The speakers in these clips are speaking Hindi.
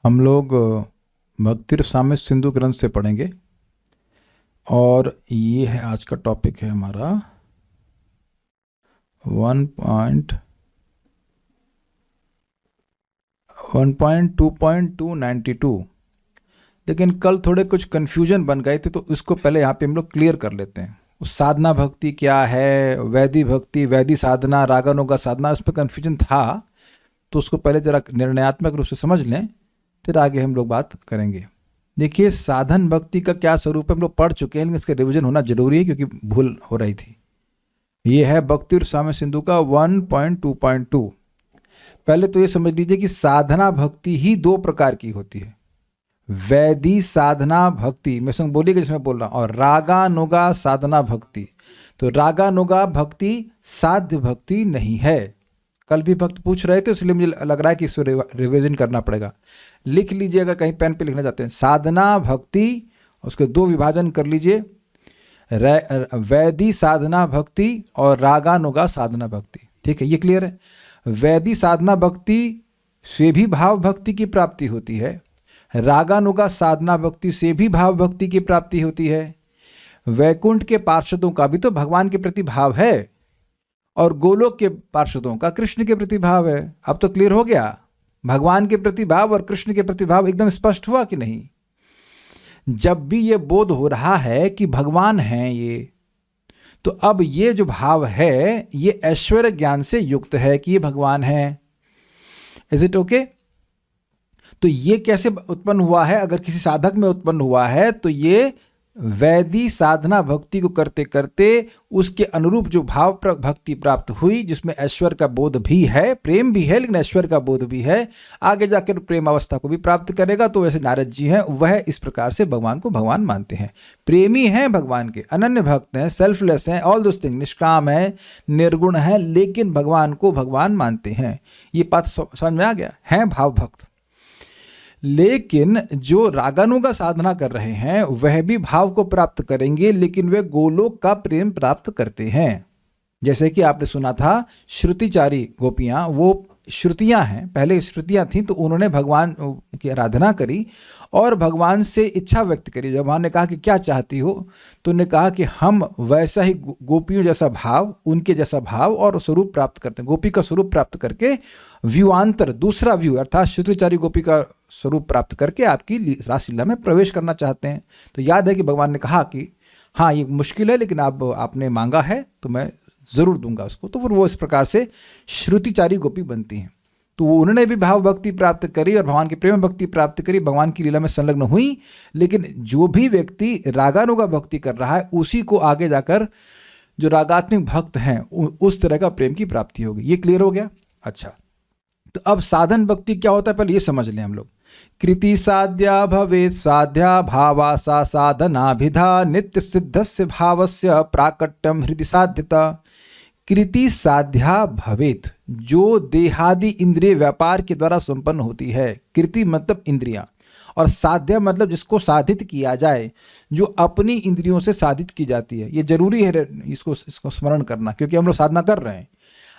हम लोग भक्ति रसामृत सिंधु ग्रंथ से पढ़ेंगे और ये है आज का टॉपिक है हमारा 1.2.292। लेकिन कल थोड़े कुछ कन्फ्यूजन बन गए थे तो इसको पहले यहाँ पे हम लोग क्लियर कर लेते हैं। उस साधना भक्ति क्या है, वैदी भक्ति, वैदी साधना, रागानुगा साधना, उस पर कन्फ्यूजन था तो उसको पहले जरा निर्णयात्मक रूप से समझ लें, फिर आगे हम लोग बात करेंगे। देखिए, साधन भक्ति का क्या स्वरूप है हम लोग पढ़ चुके हैं, लेकिन इसका रिवीजन होना जरूरी है क्योंकि भूल हो रही थी। ये है भक्ति रसामृत सिंधु का 1.2.2। पहले तो ये समझ लीजिए कि साधना भक्ति ही दो प्रकार की होती है। वैदी साधना भक्ति, मैं संग बोलिएगा जिसमें बोल रहा हूँ, और रागानुगा साधना भक्ति। तो रागानुगा भक्ति साध्य भक्ति नहीं है। कल भी भक्त पूछ रहे थे, इसलिए मुझे लग रहा है कि इसको रिवीजन करना पड़ेगा। लिख लीजिए अगर कहीं पेन पे लिखना चाहते हैं। साधना भक्ति, उसके दो विभाजन कर लीजिए, वैदी साधना भक्ति और रागानुगा साधना भक्ति। ठीक है, ये क्लियर है। वैदी साधना भक्ति से भी भाव भक्ति की प्राप्ति होती है, रागानुगा साधना भक्ति से भी भाव भक्ति की प्राप्ति होती है। वैकुंठ के पार्षदों का भी तो भगवान के प्रति भाव है और गोलोक के पार्षदों का कृष्ण के प्रति भाव है। अब तो क्लियर हो गया, भगवान के प्रति भाव और कृष्ण के प्रति भाव एकदम स्पष्ट हुआ कि नहीं। जब भी ये बोध हो रहा है कि भगवान हैं ये, तो अब ये जो भाव है ये ऐश्वर्य ज्ञान से युक्त है कि ये भगवान है। Is it okay? तो ये कैसे उत्पन्न हुआ है? अगर किसी साधक में उत्पन्न हुआ है तो ये वैदी साधना भक्ति को करते करते उसके अनुरूप जो भाव भक्ति प्राप्त हुई, जिसमें ऐश्वर्य का बोध भी है, प्रेम भी है लेकिन ऐश्वर्य का बोध भी है, आगे जाकर प्रेम अवस्था को भी प्राप्त करेगा। तो वैसे नारद जी हैं, वह इस प्रकार से भगवान को भगवान मानते हैं, प्रेमी हैं भगवान के, अनन्य भक्त हैं, सेल्फलेस हैं, ऑल दोस थिंग, निष्काम है, निर्गुण है, लेकिन भगवान को भगवान मानते हैं। ये बात समझ में आ गया, हैं भाव भक्त। लेकिन जो रागानुगा साधना कर रहे हैं वह भी भाव को प्राप्त करेंगे, लेकिन वे गोलोक का प्रेम प्राप्त करते हैं। जैसे कि आपने सुना था श्रुतिचारी गोपियां, वो श्रुतियां हैं, पहले श्रुतियां थीं, तो उन्होंने भगवान की आराधना करी और भगवान से इच्छा व्यक्त करी। जब भगवान ने कहा कि क्या चाहती हो, तो उन्होंने कहा कि हम वैसा ही गोपियों जैसा भाव, उनके जैसा भाव और स्वरूप प्राप्त करते हैं। गोपी का स्वरूप प्राप्त करके व्यूआंतर, दूसरा व्यू अर्थात श्रुतिचारी गोपी का स्वरूप प्राप्त करके आपकी रासलीला में प्रवेश करना चाहते हैं। तो याद है कि भगवान ने कहा कि हाँ ये मुश्किल है, लेकिन आपने मांगा है तो मैं जरूर दूंगा उसको। तो फिर वो इस प्रकार से श्रुतिचारी गोपी बनती हैं। तो उन्होंने भी भाव भक्ति प्राप्त करी और भगवान की प्रेम भक्ति प्राप्त करी, भगवान की लीला में संलग्न हुई। लेकिन जो भी व्यक्ति रागानुगा भक्ति कर रहा है उसी को आगे जाकर जो रागात्मिक भक्त हैं उस तरह का प्रेम की प्राप्ति होगी। ये क्लियर हो गया? अच्छा, तो अब साधन भक्ति क्या होता है पहले ये समझ लें हम लोग। कृति साध्या भवेत् साध्या भावासा साधनाभिधा नित्य सिद्धस्य भावस्य प्राकट्यम हृदि साध्यता। कृति साध्या भवेत्, जो देहादि इंद्रिय व्यापार के द्वारा संपन्न होती है। कृति मतलब इंद्रियां, और साध्या मतलब जिसको साधित किया जाए, जो अपनी इंद्रियों से साधित की जाती है। ये जरूरी है इसको स्मरण करना, क्योंकि हम लोग साधना कर रहे हैं।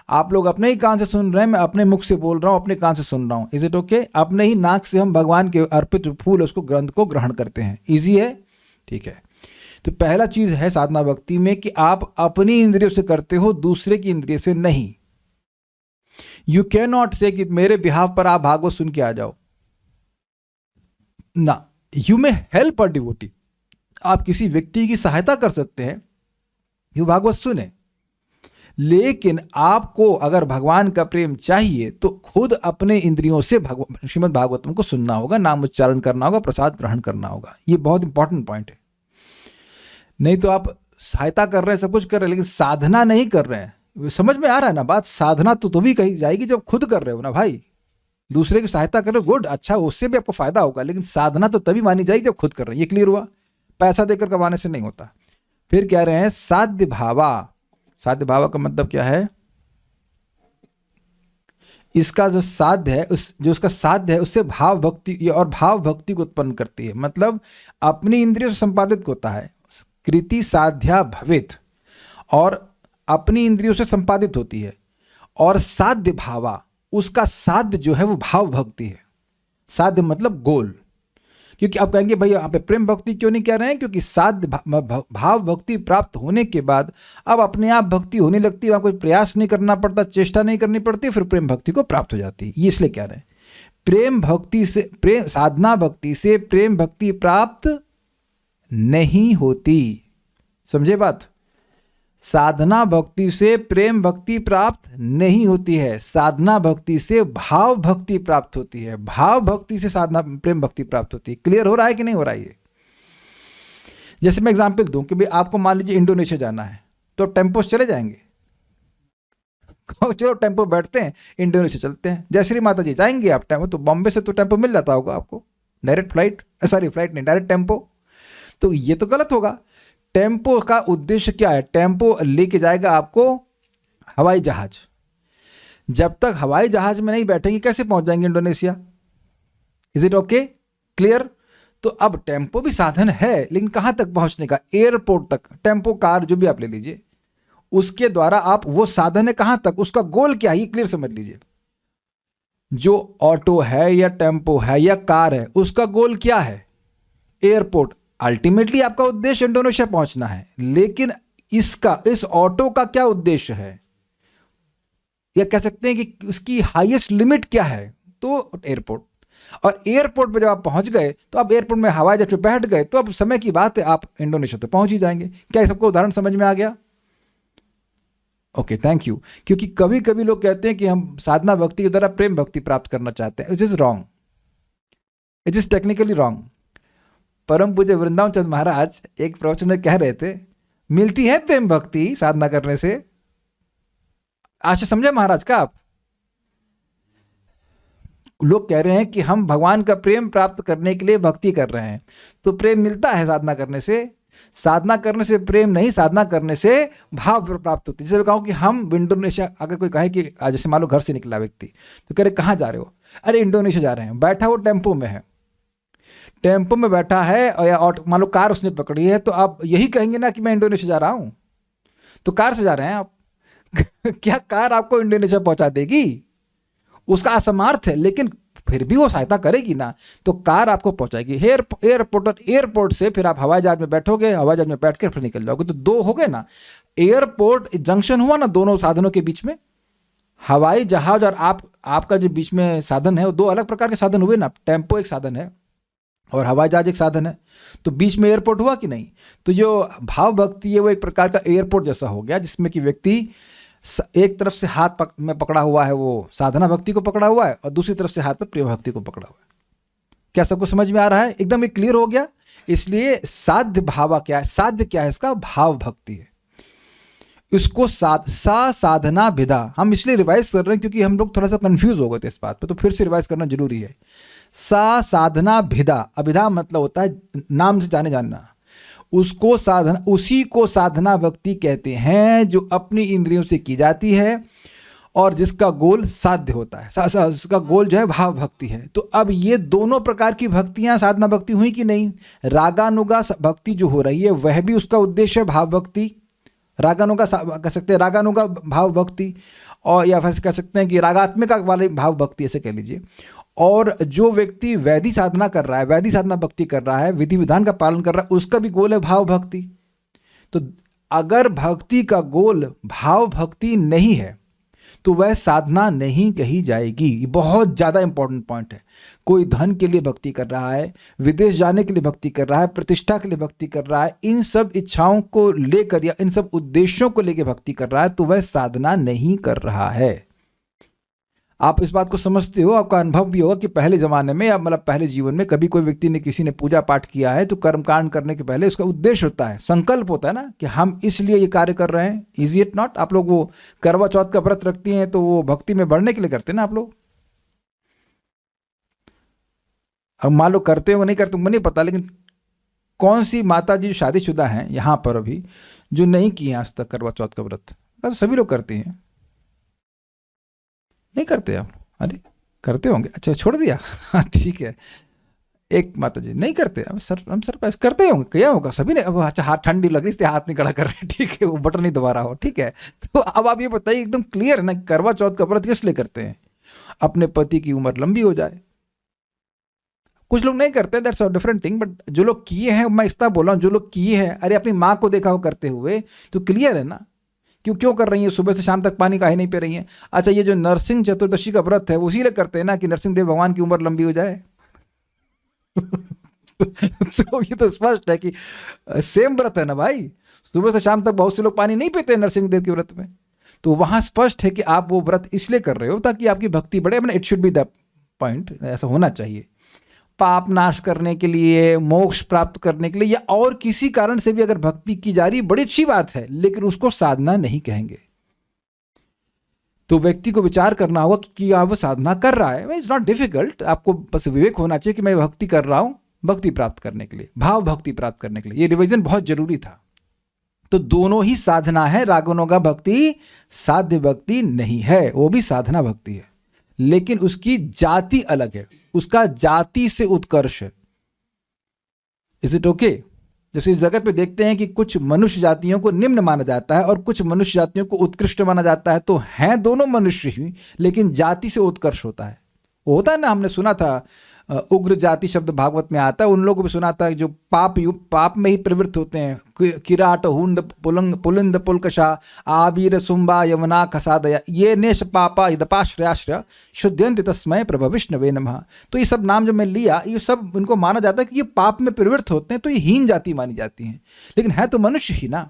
आप लोग अपने ही कान से सुन रहे हैं, मैं अपने मुख से बोल रहा हूँ, अपने कान से सुन रहा हूँ। Is it okay? अपने ही नाक से हम भगवान के अर्पित फूल उसको ग्रंथ को ग्रहण करते हैं। इजी है? ठीक है। तो पहला चीज है साधना भक्ति में कि आप अपनी इंद्रियों से करते हो, दूसरे की इंद्रिय से नहीं। यू कैन नॉट से कि मेरे बिहाव पर आप भागवत सुन के आ जाओ ना। You may help a devotee, आप किसी व्यक्ति की सहायता कर सकते हैं यू भागवत सुने, लेकिन आपको अगर भगवान का प्रेम चाहिए तो खुद अपने इंद्रियों से श्रीमद् भागवतम को सुनना होगा, नाम उच्चारण करना होगा, प्रसाद ग्रहण करना होगा। ये बहुत इंपॉर्टेंट पॉइंट है। नहीं तो आप सहायता कर रहे हैं, सब कुछ कर रहे हैं, लेकिन साधना नहीं कर रहे हैं। समझ में आ रहा है ना बात? साधना तो भी कही जाएगी जब खुद कर रहे हो ना भाई। दूसरे की सहायता कर रहे हो, गुड, अच्छा, उससे भी आपको फायदा होगा, लेकिन साधना तो तभी मानी जाएगी जब खुद कर रहे हैं। ये क्लियर हुआ? पैसा देकर करवाने से नहीं होता। फिर कह रहे हैं साध्य भावा। साध्य भावा का मतलब क्या है? इसका जो साध्य है, जो उसका साध्य है उससे भाव भक्ति और भाव भक्ति को उत्पन्न करती है। मतलब अपनी इंद्रियों से संपादित होता है। कृति साध्या भवेत्, और अपनी इंद्रियों से संपादित होती है। और साध्य भावा, उसका साध्य जो है वो भाव भक्ति है। साध्य मतलब गोल। क्योंकि आप कहेंगे भाई यहाँ पे प्रेम भक्ति क्यों नहीं कह रहे हैं, क्योंकि साध्य भाव भक्ति प्राप्त होने के बाद अब अपने आप भक्ति होने लगती है, वहाँ कोई प्रयास नहीं करना पड़ता, चेष्टा नहीं करनी पड़ती, फिर प्रेम भक्ति को प्राप्त हो जाती है। ये इसलिए कह रहे हैं प्रेम भक्ति से साधना भक्ति से प्रेम भक्ति प्राप्त नहीं होती। समझे बात? साधना भक्ति से प्रेम भक्ति प्राप्त नहीं होती है, साधना भक्ति से भाव भक्ति प्राप्त होती है, भाव भक्ति से साधना प्रेम भक्ति प्राप्त होती है। क्लियर हो रहा है कि नहीं हो रहा है ये? जैसे मैं एग्जांपल दूं कि भाई आपको मान लीजिए इंडोनेशिया जाना है, तो टेम्पो से चले जाएंगे? चलो टेम्पो बैठते हैं, इंडोनेशिया चलते हैं। जय श्री माता जी, जाएंगे आप टेम्पो? तो बॉम्बे से तो टेम्पो मिल जाता होगा आपको, डायरेक्ट फ्लाइट, सॉरी फ्लाइट नहीं, डायरेक्ट टेम्पो। तो ये तो गलत होगा। टेम्पो का उद्देश्य क्या है? टेम्पो लेके जाएगा आपको हवाई जहाज। जब तक हवाई जहाज में नहीं बैठेंगे कैसे पहुंच जाएंगे Indonesia? Is it okay? Clear? तो अब टेम्पो भी साधन है, लेकिन कहां तक पहुंचने का? एयरपोर्ट तक। टेम्पो कार जो भी आप ले लीजिए, उसके द्वारा आप, वो साधन है कहां तक, उसका गोल क्या है ये क्लियर समझ लीजिए। जो ऑटो है या टेम्पो है या कार है, उसका गोल क्या है? एयरपोर्ट। अल्टीमेटली आपका उद्देश्य इंडोनेशिया पहुंचना है, लेकिन इस ऑटो का क्या उद्देश्य है, या कह सकते हैं कि उसकी हाईएस्ट लिमिट क्या है? तो एयरपोर्ट। और एयरपोर्ट पे जब आप पहुंच गए, तो आप एयरपोर्ट में हवाई जहाज पे बैठ गए, तो अब समय की बात है, आप इंडोनेशिया तो पहुंच ही जाएंगे। क्या ये सबको उदाहरण समझ में आ गया? Okay, thank you. क्योंकि कभी कभी लोग कहते हैं कि हम साधना भक्ति के द्वारा प्रेम भक्ति प्राप्त करना चाहते हैं। It is wrong, it is technically wrong. परम पूज्य वृंदावन चंद महाराज एक प्रवचन में कह रहे थे, मिलती है प्रेम भक्ति साधना करने से। आशा समझे महाराज का आप? लोग कह रहे हैं कि हम भगवान का प्रेम प्राप्त करने के लिए भक्ति कर रहे हैं, तो प्रेम मिलता है साधना करने से। साधना करने से प्रेम नहीं, साधना करने से भाव प्राप्त होती है। जैसे मैं कहूँ कि हम इंडोनेशिया, अगर कोई कहे कि जैसे मान लो घर से निकला व्यक्ति, तो कह रहे कहाँ जा रहे हो? अरे इंडोनेशिया जा रहे हैं। बैठा वो टेम्पो में है, टेम्पो में बैठा है, और या ऑटो, मान लो कार उसने पकड़ी है, तो आप यही कहेंगे ना कि मैं इंडोनेशिया जा रहा हूं? तो कार से जा रहे हैं आप। क्या कार आपको इंडोनेशिया पहुंचा देगी? उसका असमर्थ है, लेकिन फिर भी वो सहायता करेगी ना। तो कार आपको पहुंचाएगी एयरपोर्ट, और एयरपोर्ट से फिर आप हवाई जहाज में बैठोगे, हवाई जहाज में बैठकर फिर निकल जाओगे। तो दो हो गए ना, एयरपोर्ट जंक्शन हुआ ना दोनों साधनों के बीच में। हवाई जहाज और आपका जो बीच में साधन है, वो दो अलग प्रकार के साधन हुए ना। टेम्पो एक साधन है और हवाई जहाज एक साधन है, तो बीच में एयरपोर्ट हुआ कि नहीं? तो जो भाव भक्ति है वो एक प्रकार का एयरपोर्ट जैसा हो गया, जिसमें कि व्यक्ति एक तरफ से हाथ में पकड़ा हुआ है, वो साधना भक्ति को पकड़ा हुआ है, और दूसरी तरफ से हाथ में प्रेम भक्ति को पकड़ा हुआ है। क्या सबको समझ में आ रहा है? एकदम एक क्लियर हो गया। इसलिए साध्य भावा क्या है? साध्य क्या है? इसका भाव भक्ति है। इसको साधना भिदा, हम इसलिए रिवाइज कर रहे हैं क्योंकि हम लोग थोड़ा सा कंफ्यूज हो गए थे इस बात पे, तो फिर से रिवाइज करना जरूरी है। साधना भिदा, अभिधा मतलब होता है नाम से जाने जानना। उसको साधना, उसी को साधना भक्ति कहते हैं जो अपनी इंद्रियों से की जाती है और जिसका गोल साध्य होता है। उसका गोल जो है भाव भक्ति है। तो अब ये दोनों प्रकार की भक्तियां साधना भक्ति हुई कि नहीं? रागानुगा भक्ति जो हो रही है वह भी उसका उद्देश्य है भाव भक्ति। रागानुगा कह सकते हैं, रागानुगा भाव भक्ति, और या फिर कह सकते हैं कि रागात्मिका वाले भाव भक्ति, ऐसे कह लीजिए। और जो व्यक्ति वैदिक साधना कर रहा है, वैदिक साधना भक्ति कर रहा है, विधि विधान का पालन कर रहा है, उसका भी गोल है भाव भक्ति। तो अगर भक्ति का गोल भाव भक्ति नहीं है तो वह साधना नहीं कही जाएगी। ये बहुत ज़्यादा इंपॉर्टेंट पॉइंट है। कोई धन के लिए भक्ति कर रहा है, विदेश जाने के लिए भक्ति कर रहा है, प्रतिष्ठा के लिए भक्ति कर रहा है, इन सब इच्छाओं को लेकर या इन सब उद्देश्यों को लेकर भक्ति कर रहा है, तो वह साधना नहीं कर रहा है। आप इस बात को समझते हो, आपका अनुभव भी होगा कि पहले ज़माने में या मतलब पहले जीवन में कभी कोई व्यक्ति ने, किसी ने पूजा पाठ किया है, तो कर्मकांड करने के पहले उसका उद्देश्य होता है, संकल्प होता है ना कि हम इसलिए ये कार्य कर रहे हैं। Is it not? आप लोग वो करवा चौथ का व्रत रखती हैं तो वो भक्ति में बढ़ने के लिए करते हैं ना आप लोग। अब मान लो करते हो नहीं करते मुझे नहीं पता, लेकिन कौन सी माता जी जो शादीशुदा हैं यहाँ पर अभी, जो नहीं किए आज तक करवा चौथ का व्रत? तो सभी लोग करते हैं। नहीं करते आप? अरे करते होंगे, अच्छा छोड़ दिया। हाँ ठीक है, एक माता जी नहीं करते। अब सर हम सरप्राइज करते होंगे, क्या होगा सभी ने। अब अच्छा हाथ ठंडी लग रही इसलिए हाथ नहीं खड़ा कर रहे हैं, ठीक है, वो बटन नहीं दबा रहा हो, ठीक है। तो अब आप ये बताइए, एकदम क्लियर है ना, करवा चौथ का व्रत किस लिए करते हैं? अपने पति की उम्र लंबी हो जाए, कुछ लोग नहीं करते, that's a different thing, but जो लोग किए हैं, मैं इतना बोल रहा हूँ, जो लोग किए हैं, अरे अपनी माँ को देखा हो करते हुए तो क्लियर है ना क्यों क्यों कर रही है, सुबह से शाम तक पानी काहे नहीं पी रही हैं। अच्छा, ये जो नरसिंह चतुर्दशी का व्रत है उसी लिए करते हैं ना कि नरसिंह देव भगवान की उम्र लंबी हो जाए। तो ये तो स्पष्ट है कि सेम व्रत है ना भाई, सुबह से शाम तक बहुत से लोग पानी नहीं पीते नरसिंह देव के व्रत में, तो वहां स्पष्ट है कि आप वो व्रत इसलिए कर रहे हो ताकि आपकी भक्ति बढ़े। It should be the point, ऐसा होना चाहिए। पाप नाश करने के लिए, मोक्ष प्राप्त करने के लिए या और किसी कारण से भी अगर भक्ति की जा रही, बड़ी अच्छी बात है, लेकिन उसको साधना नहीं कहेंगे। तो व्यक्ति को विचार करना होगा कि आप वो साधना कर रहा है, इट्स नॉट डिफिकल्ट, आपको बस विवेक होना चाहिए कि मैं भक्ति कर रहा हूं भक्ति प्राप्त करने के लिए, भाव भक्ति प्राप्त करने के लिए। ये रिवीजन बहुत जरूरी था। तो दोनों ही साधना है, रागानुगा भक्ति साध्य भक्ति नहीं है, वो भी साधना भक्ति है, लेकिन उसकी जाति अलग है, उसका जाति से उत्कर्ष है। Is it okay? जैसे इस जगत में देखते हैं कि कुछ मनुष्य जातियों को निम्न माना जाता है और कुछ मनुष्य जातियों को उत्कृष्ट माना जाता है, तो हैं दोनों मनुष्य ही, लेकिन जाति से उत्कर्ष होता है। वो होता है ना, हमने सुना था उग्र जाति शब्द भागवत में आता है, उन लोगों को भी सुना था जो पाप में ही प्रवृत्त होते हैं। किराट हुंड पुलिंद पुलकशा आबीर सुंबा यमुना खसादया ये नेश पापा यदपाश्रयाश्रय शुद्ध्यंत तस्मय प्रभु विष्णवे नमः। तो ये सब नाम जो मैं लिया, ये सब इनको माना जाता है कि ये पाप में प्रवृत्त होते हैं, तो ये हीन जाति मानी जाती हैं, लेकिन है तो मनुष्य ही ना।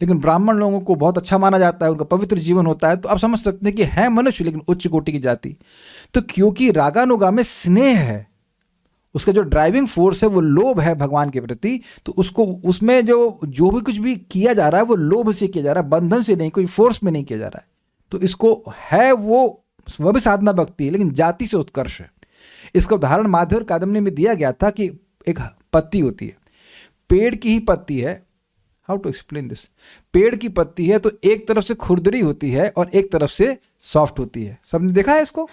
लेकिन ब्राह्मण लोगों को बहुत अच्छा माना जाता है, उनका पवित्र जीवन होता है, तो आप समझ सकते हैं कि है मनुष्य लेकिन उच्च कोटि की जाति। तो क्योंकि रागानुगा में स्नेह है, उसका जो ड्राइविंग फोर्स है वो लोभ है भगवान के प्रति, तो उसको उसमें जो भी कुछ भी किया जा रहा है वो लोभ से किया जा रहा है, बंधन से नहीं, कोई फोर्स में नहीं किया जा रहा है। तो इसको है वह भी साधना भक्ति है, लेकिन जाति से उत्कर्ष है। इसका उदाहरण माधुर्य कादम्बनी में दिया गया था कि एक पत्ती होती है, पेड़ की ही पत्ती है। How to explain this? पेड़ की पत्ती है तो एक तरफ से खुरदरी होती है और एक तरफ से सॉफ्ट होती है। सबने देखा है इसको?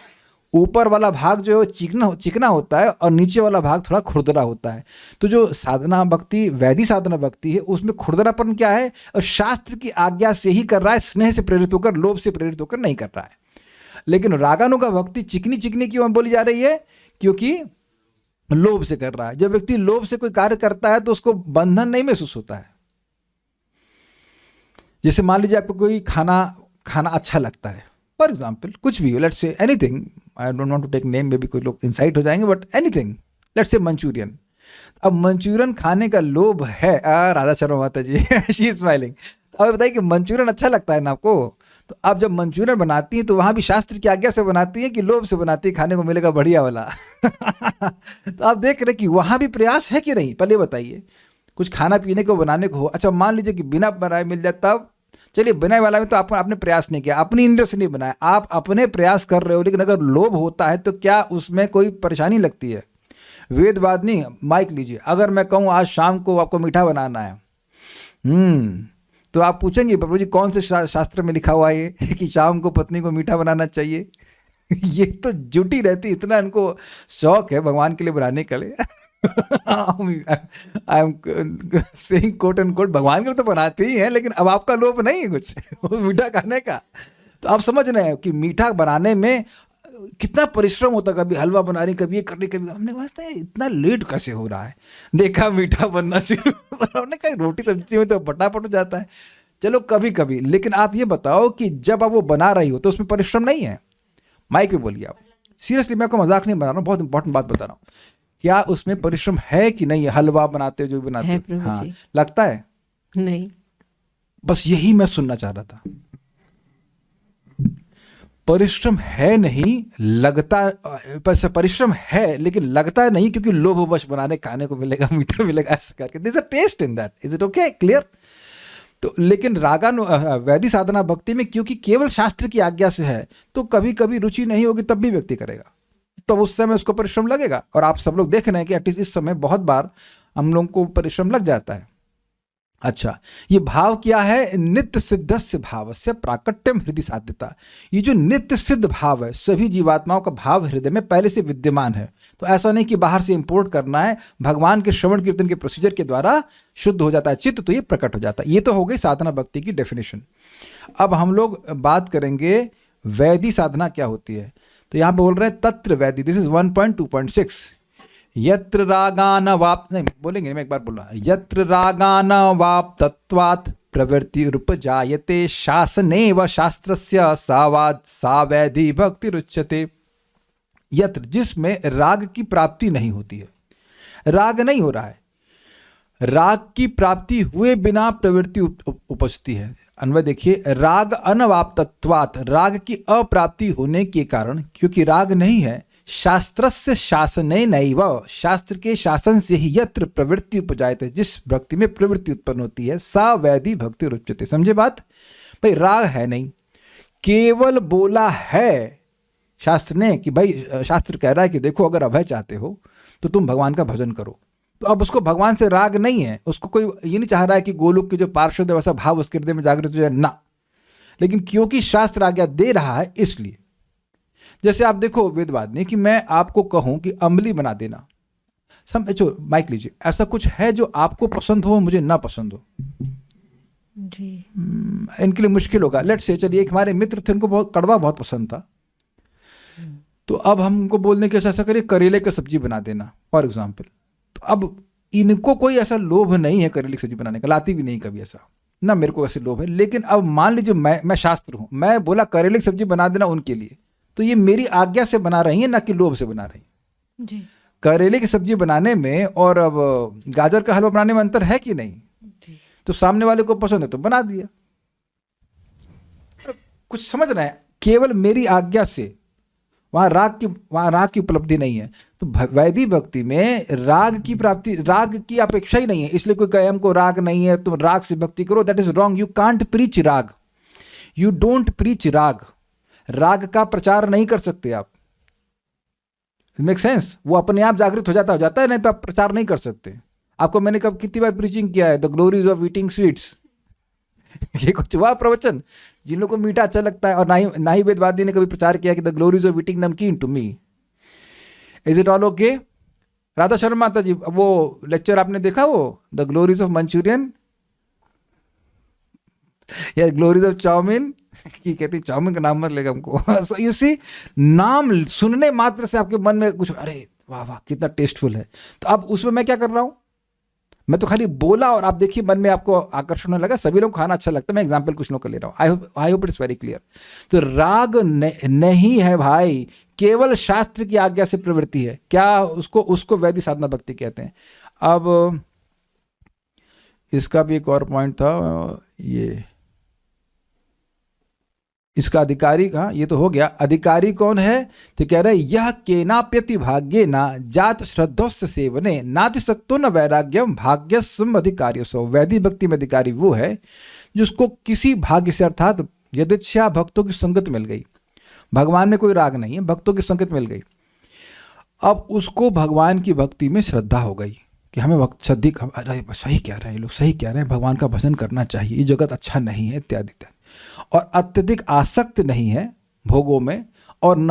ऊपर वाला भाग जो चिकना होता है और नीचे वाला भाग थोड़ा खुरदरा होता है। तो जो साधना भक्ति, वैदिक साधना भक्ति है, उसमें खुरदरापन क्या है? और शास्त्र की आज्ञा से ही कर रहा है, स्नेह से प्रेरित होकर, लोभ से प्रेरित होकर नहीं कर रहा है। लेकिन रागानुगा भक्ति चिकनी चिकनी क्यों बोली जा रही है? क्योंकि लोभ से कर रहा है। जब व्यक्ति लोभ से कोई कार्य करता है तो उसको बंधन नहीं महसूस होता है। जैसे मान लीजिए आपको कोई खाना अच्छा लगता है, फॉर एग्जाम्पल कुछ भी, let's say anything, I don't want to take name, may be कोई लोग इंसाइट हो जाएंगे, but anything, let's say manchurian. अब मंचूरियन खाने का लोभ है, राधा शर्मा माता जी शी इज स्माइलिंग। अब बताइए कि मंचूरियन अच्छा लगता है ना आपको, तो आप जब मंचूरियन बनाती हैं तो वहाँ भी शास्त्र की आज्ञा से बनाती है कि लोभ से बनाती है, खाने को मिलेगा बढ़िया वाला तो आप देख रहे कि वहाँ भी प्रयास है कि नहीं? पहले बताइए, कुछ खाना पीने को बनाने को हो, अच्छा मान लीजिए कि बिना बनाए मिल जाए, तब चलिए बनाए वाला में तो आपने प्रयास नहीं किया, अपनी इंद्रिय से नहीं बनाया, आप अपने प्रयास कर रहे हो, लेकिन अगर लोभ होता है तो क्या उसमें कोई परेशानी लगती है? वेदवाद नहीं, माइक लीजिए, अगर मैं कहूँ आज शाम को आपको मीठा बनाना है, तो आप पूछेंगे प्रभु जी कौन से शास्त्र में लिखा हुआ है ये कि शाम को पत्नी को मीठा बनाना चाहिए? ये तो जुटी रहती, इतना इनको शौक है भगवान के लिए बनाने के लिए I am saying quote and quote, भगवान के लिए तो बनाते ही हैं, लेकिन अब आपका लोभ नहीं है कुछ मीठा खाने का। तो आप समझ रहे हैं कि मीठा बनाने में कितना परिश्रम होता है, कभी हलवा बना रही, कभी ये कर रही, कभी हमने वास्ते इतना लेट कैसे हो रहा है, देखा मीठा बनना शुरू, हमने कहा रोटी सब्जी में तो फटाफट हो जाता है, चलो कभी कभी। लेकिन आप ये बताओ कि जब आप वो बना रही हो तो उसमें परिश्रम नहीं है? माइक पे बोलिए आप, सीरियसली मैं आपको मजाक नहीं बना रहा हूँ, बहुत इंपॉर्टेंट बात बता रहा हूँ। क्या उसमें परिश्रम है कि नहीं? हलवा बनाते हो जो बनाते हो, हाँ, लगता है? नहीं, बस यही मैं सुनना चाह रहा था। परिश्रम है नहीं, लगता परिश्रम है लेकिन लगता नहीं, क्योंकि लोभवश बनाने, खाने को मिलेगा, मीठा मिलेगा, ऐसे करके there is a taste in that. Is it okay? Clear? तो लेकिन वैदिक साधना भक्ति में क्योंकि केवल शास्त्र की आज्ञा से है, तो कभी कभी रुचि नहीं होगी तब भी व्यक्ति करेगा, तो उस समय उसको परिश्रम लगेगा। और आप सब लोग देख रहे हैं कि एटलीस्ट इस समय बहुत बार हम लोगों को परिश्रम लग जाता है। अच्छा, ये भाव क्या है? नित्य सिद्धस्य भावस्य प्राकट्यम हृदय साध्यता। ये जो नित्य सिद्ध भाव है, सभी जीवात्माओं का भाव हृदय में पहले से विद्यमान है। तो ऐसा नहीं कि बाहर से इंपोर्ट करना है, भगवान के श्रवण कीर्तन के प्रोसीजर के द्वारा शुद्ध हो जाता है चित्त, तो ये प्रकट हो जाता है। ये तो हो गई साधना भक्ति की डेफिनेशन। अब हम लोग बात करेंगे वैदिक साधना क्या होती है। तो यहाँ पे बोल रहे हैं तत्र वैदिक, दिस इज 1.2.6। यत्र रागान वाप, नहीं बोलेंगे, मैं एक बार बोला, यत्र रागान वाप्तत्वात् प्रवृत्ति उपजायते शासने व शास्त्रस्य सा वैधि भक्ति रुच्यते। यत्र, जिसमें राग की प्राप्ति नहीं होती है, राग नहीं हो रहा है, राग की प्राप्ति हुए बिना प्रवृत्ति उपजती है। अन्वय देखिए, राग अनवाप्तत्वात्, राग की अप्राप्ति होने के कारण, क्योंकि राग नहीं है, शास्त्रस्य शासने नैव, शास्त्र के शासन से ही यत्र प्रवृत्ति उपजायते, जिस भक्ति में प्रवृत्ति उत्पन्न होती है, सा वैधि भक्ति रुच्यते। समझे बात? भाई राग है नहीं, केवल बोला है शास्त्र ने कि भाई, शास्त्र कह रहा है कि देखो अगर अभय चाहते हो तो तुम भगवान का भजन करो। तो अब उसको भगवान से राग नहीं है, उसको कोई ये नहीं चाह रहा है कि गोलोक के जो पार्षद है वैसा भाव उसके हृदय में जागृत हो जाए ना, लेकिन क्योंकि शास्त्र आज्ञा दे रहा है इसलिए। जैसे आप देखो वेदवाद ने कि मैं आपको कहूं कि अम्बली बना देना, समझो, माइक लीजिए, ऐसा कुछ है जो आपको पसंद हो मुझे ना पसंद हो जी, इनके लिए मुश्किल होगा। लेट्स से, चलिए, एक हमारे मित्र थे, उनको बहुत कड़वा बहुत पसंद था, तो अब हम उनको बोलने के ऐसा करिए करेले की सब्जी बना देना फॉर एग्जाम्पल। तो अब इनको कोई ऐसा लोभ नहीं है करेले की सब्जी बनाने का, लाती भी नहीं कभी ऐसा, ना मेरे को ऐसे लोभ है। लेकिन अब मान लीजिए मैं शास्त्र हूं, मैं बोला करेले की सब्जी बना देना उनके लिए, तो ये मेरी आज्ञा से बना रही है ना कि लोभ से बना रही है जी। करेले की सब्जी बनाने में और अब गाजर का हलवा बनाने में अंतर है कि नहीं जी। तो सामने वाले को पसंद है तो बना दिया। कुछ समझ रहे हैं? केवल मेरी आज्ञा से, वहां राग की उपलब्धि नहीं है। तो वैदिक भक्ति में राग की प्राप्ति, राग की अपेक्षा ही नहीं है। इसलिए कोई कहे हमको राग नहीं है तो राग से भक्ति करो, that is wrong. You can't preach राग, यू डोंट प्रीच राग। राग का प्रचार नहीं कर सकते आप। Make sense? वो अपने आप जागृत हो जाता है, नहीं तो आप प्रचार नहीं कर सकते। आपको मैंने कब कितनी बार प्रीचिंग किया है, the glories of eating sweets. ये कुछ हुआ प्रवचन? जिन लोगों को मीठा अच्छा लगता है, और ना ही वेदवादी ने कभी प्रचार किया कि the glories of eating namkeen to me. Is it all okay? Radha Sharma माता जी, वो लेक्चर आपने देखा, वो द ग्लोरीज ऑफ मंचूरियन या ग्लोरीज ऑफ चाउमीन की कहती, चाउमीन का नाम मत लेगा हमको। सो यू सी, नाम सुनने मात्र से आपके मन में कुछ, अरे वाह वाह कितना टेस्टफुल है। तो अब उसमें मैं क्या कर रहा हूं, मैं तो खाली बोला और आप देखिए मन में आपको आकर्षण होने लगा। सभी लोग खाना अच्छा लगता है, मैं एग्जांपल कुछ लोग का ले रहा हूं। I hope it's very clear. तो राग नहीं है भाई, केवल शास्त्र की आज्ञा से प्रवृत्ति है। क्या उसको वैदिक साधना भक्ति कहते हैं। अब इसका भी एक और पॉइंट था, ये इसका अधिकारी, हाँ ये तो हो गया। अधिकारी कौन है? तो कह रहे यह केनाप्यति भाग्ये ना जात श्रद्धोस्य सेवने नातिशक्तो न वैराग्यम भाग्यस्म अधिकारी सो। वैदिक भक्ति में अधिकारी वो है जिसको किसी भाग्य से, अर्थात यदृच्छा भक्तों की संगत मिल गई। भगवान में कोई राग नहीं है, भक्तों की संगत मिल गई। अब उसको भगवान की भक्ति में श्रद्धा हो गई कि हमें भक्त सदी, अरे सही कह रहे हैं लोग, सही कह रहे हैं, भगवान का भजन करना चाहिए, ये जगत अच्छा नहीं है इत्यादि इत्यादि। और अत्यधिक आसक्त नहीं है भोगों में, और न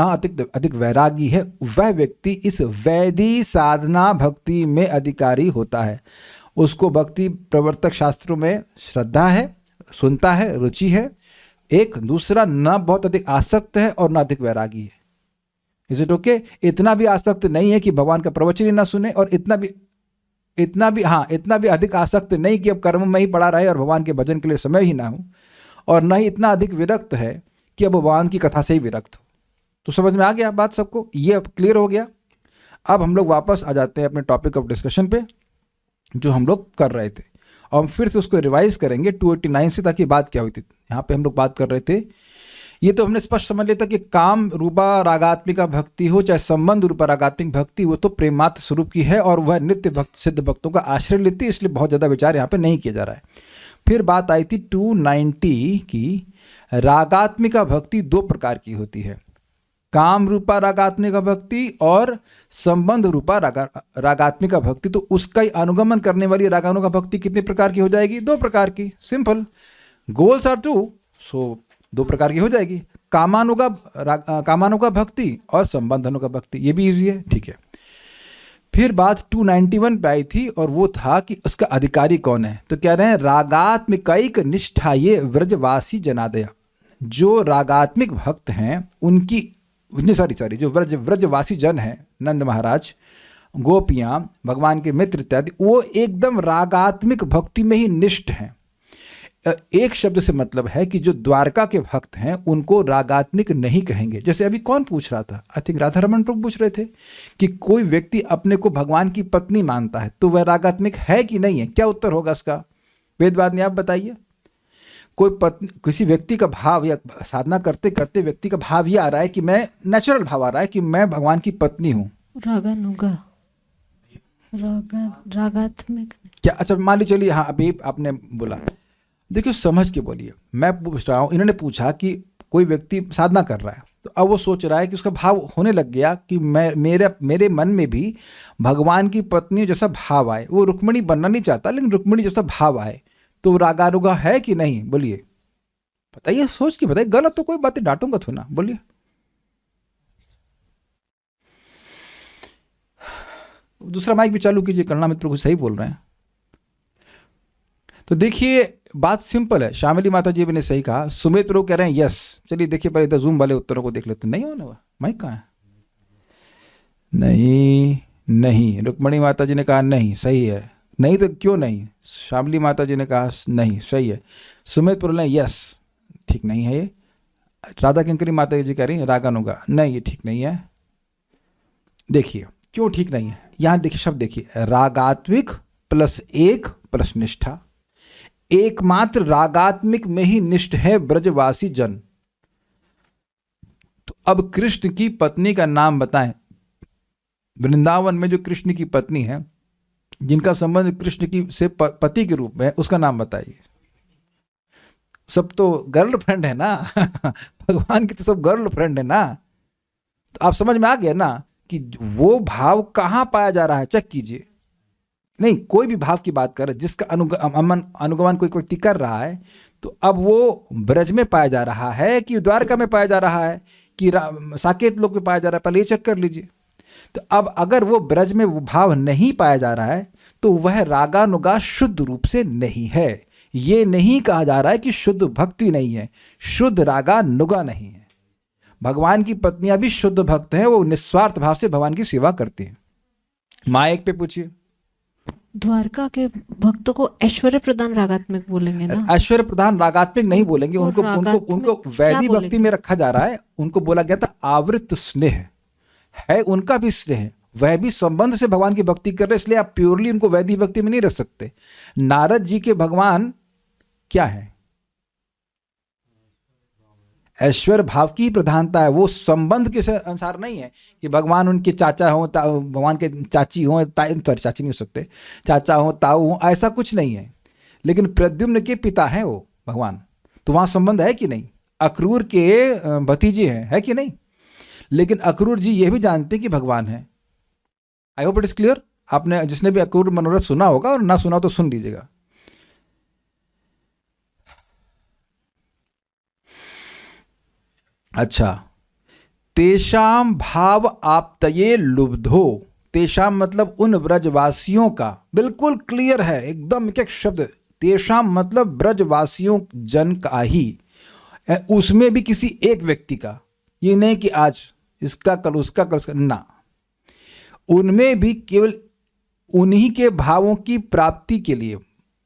अधिक वैरागी है, वह व्यक्ति इस वैदिक साधना भक्ति में अधिकारी होता है। उसको भक्ति प्रवर्तक शास्त्रों में श्रद्धा है, सुनता है, रुचि है। एक दूसरा, न बहुत अधिक आसक्त है और न अधिक वैरागी है। Is it okay? इतना भी आसक्त नहीं है कि भगवान का प्रवचन ही ना सुने, और इतना भी अधिक आसक्त नहीं कि अब कर्म में ही पड़ा रहे और भगवान के भजन के लिए समय ही ना हो, और न ही इतना अधिक विरक्त है कि अब भगवान की कथा से ही विरक्त हो। तो समझ में आ गया बात सबको? ये क्लियर हो गया। अब हम लोग वापस आ जाते हैं अपने टॉपिक ऑफ डिस्कशन पे जो हम लोग कर रहे थे, और हम फिर से उसको रिवाइज करेंगे 289 से, ताकि बात क्या हुई थी। यहाँ पे हम लोग बात कर रहे थे, ये तो हमने स्पष्ट समझ लिया था कि काम रूपा रागात्मिका भक्ति हो चाहे संबंध रूपा रागात्मिक भक्ति, वो तो प्रेमात्म स्वरूप की है और वह नित्य भक्त सिद्ध भक्तों का आश्रय लेती है, इसलिए बहुत ज़्यादा विचार यहाँ पे नहीं किया जा रहा है। फिर बात आई थी 290 की, रागात्मिका भक्ति दो प्रकार की होती है, काम रूपा रागात्मिका भक्ति और संबंध रूपा रागात्मिका भक्ति। तो उसका ही अनुगमन करने वाली रागानुगा भक्ति कितने प्रकार की हो जाएगी? दो प्रकार की। सिंपल, गोल्स आर टू, सो दो प्रकार की हो जाएगी, कामानुगा भक्ति और संबंधानुगा भक्ति। ये भी इजी है, ठीक है। फिर बात 291 पे आई थी, और वो था कि उसका अधिकारी कौन है। तो कह रहे हैं रागात्मिक निष्ठा ये व्रजवासी जनादया। जो रागात्मिक भक्त हैं उनकी, जो व्रजवासी जन हैं, नंद महाराज, गोपियां, भगवान के मित्र इत्यादि, वो एकदम रागात्मिक भक्ति में ही निष्ठ हैं। एक शब्द से मतलब है कि जो द्वारका के भक्त हैं उनको रागात्मिक नहीं कहेंगे। जैसे अभी कौन पूछ रहा था, आई थिंक राधा रमन प्रभु पूछ रहे थे कि कोई व्यक्ति अपने को भगवान की पत्नी मानता है तो वह रागात्मिक है कि नहीं है, क्या उत्तर होगा इसका? वेदवादिनी आप बताइए। कोई पत्नी, किसी व्यक्ति का भाव या साधना करते करते व्यक्ति का भाव ये आ रहा है कि मैं, नेचुरल भाव आ रहा है कि मैं भगवान की पत्नी हूं, रागानुगा, रागात्मक क्या? अच्छा मान लीजिए, चलिए, हाँ अभी आपने बोला, देखिए समझ के बोलिए। मैं पूछ रहा हूँ, इन्होंने पूछा कि कोई व्यक्ति साधना कर रहा है तो अब वो सोच रहा है कि उसका भाव होने लग गया कि मेरे मन में भी भगवान की पत्नी जैसा भाव आए। वो रुक्मिणी बनना नहीं चाहता लेकिन रुक्मिणी जैसा भाव आए, तो रागानुगा है कि नहीं? बोलिए, बताइए, सोच के बताइए। गलत तो कोई बातें डांटूंगा तो ना, बोलिए। दूसरा माइक भी चालू कीजिए, करुणा मित्र को सही बोल रहे हैं। तो देखिए बात सिंपल है, श्यामली माता जी ने सही कहा, सुमित प्रभु कह रहे हैं यस। चलिए देखिए पहले इधर जूम वाले उत्तरों को देख लेते। नहीं होने वाला माइक कहाँ है? नहीं। रुक्मणी माता जी ने कहा नहीं, सही है। नहीं तो क्यों नहीं? श्यामली माता जी ने कहा नहीं, सही है। सुमित प्रभु ने यस, ठीक नहीं है ये। राधा किंकरी माता जी कह रही है रागानुगा, नहीं ये ठीक नहीं है। देखिए क्यों ठीक नहीं है, यहां देखिए शब्द देखिए, रागात्मिक प्लस एक प्लस निष्ठा। एकमात्र रागात्मिक में ही निष्ठ है ब्रजवासी जन। तो अब कृष्ण की पत्नी का नाम बताएं। वृंदावन में जो कृष्ण की पत्नी है, जिनका संबंध कृष्ण की से पति के रूप में है, उसका नाम बताइए। सब तो गर्लफ्रेंड है ना भगवान की तो सब गर्लफ्रेंड है ना। तो आप समझ में आ गया ना कि वो भाव कहां पाया जा रहा है। चेक कीजिए। नहीं, कोई भी भाव की बात कर, जिसका अनुगमन कोई व्यक्ति कर रहा है, तो अब वो ब्रज में पाया जा रहा है कि द्वारका में पाया जा रहा है कि साकेत लोक में पाया जा रहा है, पहले ये चेक कर लीजिए। तो अब अगर वो ब्रज में वो भाव नहीं पाया जा रहा है तो वह रागानुगा शुद्ध रूप से नहीं है। ये नहीं कहा जा रहा है कि शुद्ध भक्ति नहीं है, शुद्ध रागानुगा नहीं है। भगवान की पत्नियां भी शुद्ध भक्त हैं, वो निस्वार्थ भाव से भगवान की सेवा करती हैं। माइक पे पूछिए। द्वारका के भक्तों को ऐश्वर्य प्रदान रागात्मक बोलेंगे ना? ऐश्वर्य प्रधान रागात्मक नहीं बोलेंगे, उनको वैदी भक्ति में रखा जा रहा है। उनको बोला गया था आवृत स्नेह है, उनका भी स्नेह, वह भी संबंध से भगवान की भक्ति कर रहे, इसलिए आप प्योरली उनको वैदी भक्ति में नहीं रख सकते। नारद जी के भगवान क्या है? ऐश्वर्य भाव की ही प्रधानता है, वो संबंध के अनुसार नहीं है कि भगवान उनके चाचा हो, भगवान के चाची हो, चाची नहीं हो सकते, चाचा हो, ताऊ हो, ऐसा कुछ नहीं है। लेकिन प्रद्युम्न के पिता हैं वो भगवान, तो वहां संबंध है कि नहीं? अक्रूर के भतीजे हैं, है कि नहीं? लेकिन अक्रूर जी ये भी जानते कि भगवान है। I hope it is clear. आपने जिसने भी अक्रूर मनोरथ सुना होगा और ना सुना तो सुन लीजिएगा। अच्छा, तेषाम भाव आप्तये लुब्धो, तेषाम मतलब उन ब्रजवासियों का, बिल्कुल क्लियर है एकदम एक एक शब्द। तेषाम मतलब ब्रजवासियों जन का ही, उसमें भी किसी एक व्यक्ति का, ये नहीं कि आज इसका कल उसका कल उसका, ना, उनमें भी केवल उन्हीं के भावों की प्राप्ति के लिए,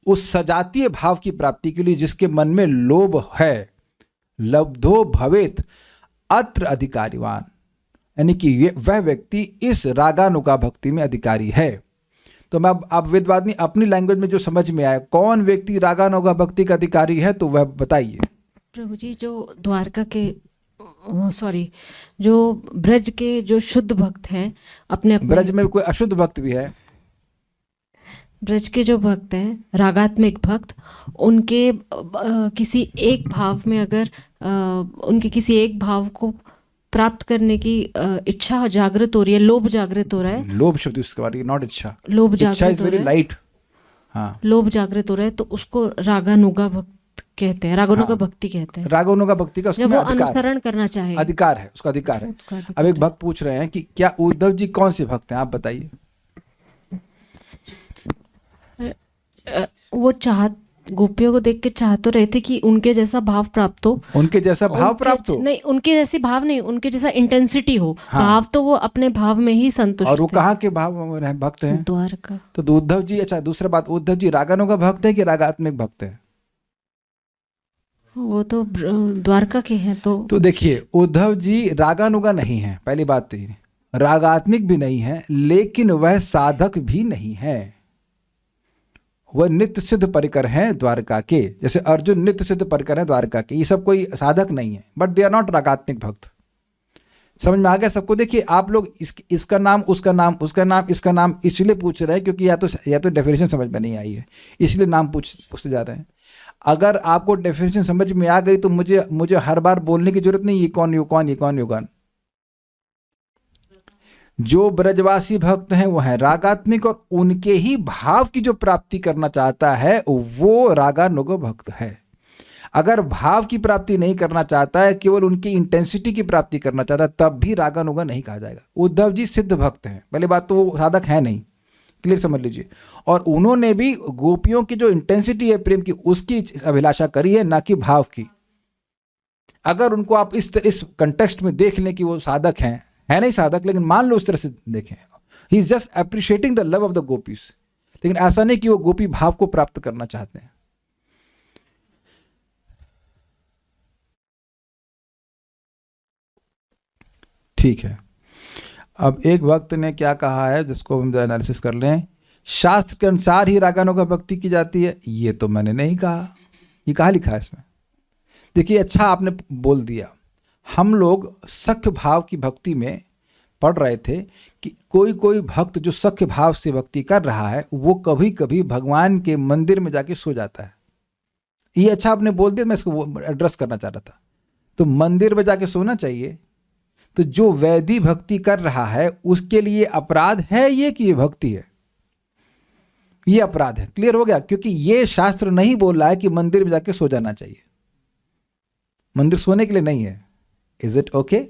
उस सजातीय भाव की प्राप्ति के लिए जिसके मन में लोभ है, लब्धो भवेत अत्र अधिकारीवान, यानी कि वह व्यक्ति इस रागानुगा भक्ति में अधिकारी है। तो मैं अब वेदवादिनी अपनी लैंग्वेज में जो समझ में आया, कौन व्यक्ति रागानुगा भक्ति का अधिकारी है, तो वह बताइए। प्रभु जी, जो द्वारका के जो ब्रज के जो शुद्ध भक्त हैं, अपने ब्रज में कोई अशुद्ध भक्त भी है? ब्रज के जो भक्त हैं, रागात्मिक भक्त, उनके किसी एक भाव में अगर उनके किसी एक भाव को प्राप्त करने की इच्छा जागृत हो रही है, लोभ जागृत हो रहा है। लोभ शब्द उसके बारे में, नॉट इच्छा, लोभ जागृत हो रहा है, हाँ, लोभ जागृत हो रहा है, तो उसको रागानुगा भक्त कहते हैं, रागानुगा भक्ति कहते हैं। रागानुगा भक्ति का जब वो अनुसरण करना चाहे, अधिकार है, उसका अधिकार है। अब एक भक्त पूछ रहे हैं कि क्या उद्धव जी कौन से भक्त हैं, आप बताइए। वो गोपियों को देख के चाह तो रहे थे कि उनके जैसा भाव प्राप्त हो, उनके जैसा भाव उनके- प्राप्त हो। नहीं, उनके जैसी भाव नहीं, उनके जैसा इंटेंसिटी हो। हाँ। भाव तो वो अपने भाव में ही संतुष्ट और वो थे। कहाँ के भाव भक्त हैं? द्वारका। तो उद्धव जी, अच्छा दूसरा बात, उद्धव जी रागानुगा भक्त है कि रागात्मिक भक्त है? वो तो द्वारका के हैं। तो देखिए, उद्धव जी रागानुगा नहीं है, पहली बात तो ये, रागात्मिक भी नहीं है, लेकिन वह साधक भी नहीं है। वह नित्य सिद्ध परिकर हैं द्वारका के, जैसे अर्जुन नित्य सिद्ध परिकर हैं द्वारका के। ये सब कोई साधक नहीं है, बट दे आर नॉट रागात्मिक भक्त। समझ में आ गया सबको? देखिए, आप लोग इसका नाम, उसका नाम, उसका नाम, इसका नाम इसलिए पूछ रहे हैं क्योंकि या तो डेफिनेशन समझ में नहीं आई है, इसलिए नाम पूछते जा रहे हैं। अगर आपको डेफिनेशन समझ में आ गई तो मुझे हर बार बोलने की जरूरत नहीं, ये कौन, ये कौन, ये कौन, ये कौन। जो ब्रजवासी भक्त हैं वो है रागात्मिक, और उनके ही भाव की जो प्राप्ति करना चाहता है वो रागानुग भक्त है। अगर भाव की प्राप्ति नहीं करना चाहता है, केवल उनकी इंटेंसिटी की प्राप्ति करना चाहता है, तब भी रागानुगा नहीं कहा जाएगा। उद्धव जी सिद्ध भक्त हैं, पहली बात तो वो साधक है नहीं, क्लियर समझ लीजिए। और उन्होंने भी गोपियों की जो इंटेंसिटी है प्रेम की, उसकी अभिलाषा करी है, ना कि भाव की। अगर उनको आप इस कंटेक्स्ट में देख लें कि वो साधक हैं, है नहीं साधक, लेकिन मान लो उस तरह से देखें, he is just appreciating the love of the gopis, लेकिन ऐसा नहीं कि वो गोपी भाव को प्राप्त करना चाहते हैं। ठीक है, अब एक भक्त ने क्या कहा है जिसको हम जरा एनालिसिस कर लें। शास्त्र के अनुसार ही रागानुगा भक्ति की जाती है, ये तो मैंने नहीं कहा। ये कहाँ लिखा है इसमें? देखिए, अच्छा आपने बोल दिया। हम लोग सख्य भाव की भक्ति में पढ़ रहे थे कि कोई कोई भक्त जो सख्य भाव से भक्ति कर रहा है वो कभी कभी भगवान के मंदिर में जाके सो जाता है। ये अच्छा आपने बोल दिया, मैं इसको एड्रेस करना चाह रहा था। तो मंदिर में जाके सोना चाहिए, तो जो वैदी भक्ति कर रहा है उसके लिए अपराध है ये कि ये भक्ति है? ये अपराध है। क्लियर हो गया? क्योंकि ये शास्त्र नहीं बोल रहा है कि मंदिर में जाके सो जाना चाहिए, मंदिर सोने के लिए नहीं है। Is it okay?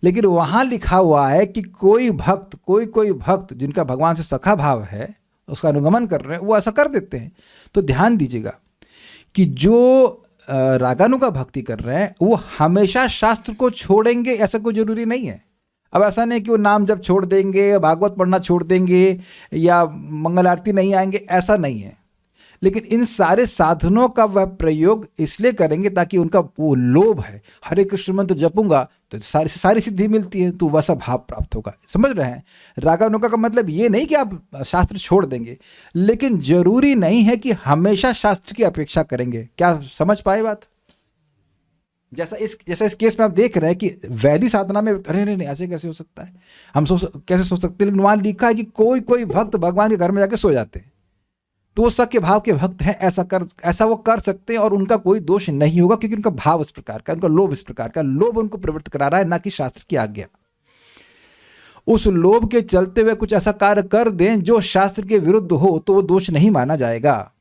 लेकिन वहां लिखा हुआ है कि कोई भक्त जिनका भगवान से सखा भाव है, उसका अनुगमन कर रहे हैं, वो ऐसा कर देते हैं। तो ध्यान दीजिएगा कि जो रागानुगा भक्ति कर रहे हैं वो हमेशा शास्त्र को छोड़ेंगे ऐसा कोई जरूरी नहीं है। अब ऐसा नहीं कि वो नाम जब छोड़ देंगे, भागवत पढ़ना छोड़ देंगे, या मंगल आरती नहीं आएंगे, ऐसा नहीं है। लेकिन इन सारे साधनों का वह प्रयोग इसलिए करेंगे ताकि उनका वो लोभ है, हरे कृष्ण मंत्र जपूंगा तो सारी सिद्धि मिलती है, तो वैसा भाव प्राप्त होगा। समझ रहे हैं? रागानुगा का मतलब ये नहीं कि आप शास्त्र छोड़ देंगे, लेकिन जरूरी नहीं है कि हमेशा शास्त्र की अपेक्षा करेंगे। क्या समझ पाए बात? जैसा इस केस में आप देख रहे हैं कि वैदिक साधना में, अरे नहीं ऐसे कैसे हो सकता है, हम कैसे सोच सकते हैं, लेकिन वहां लिखा है कि कोई भक्त भगवान के घर में जाके सो जाते हैं, तो वो सख्य भाव के भक्त हैं, ऐसा वो कर सकते हैं और उनका कोई दोष नहीं होगा, क्योंकि उनका भाव इस प्रकार का, उनका लोभ इस प्रकार का, लोभ उनको प्रवृत्त करा रहा है, ना कि शास्त्र की आज्ञा। उस लोभ के चलते हुए कुछ ऐसा कार्य कर दें जो शास्त्र के विरुद्ध हो तो वो दोष नहीं माना जाएगा।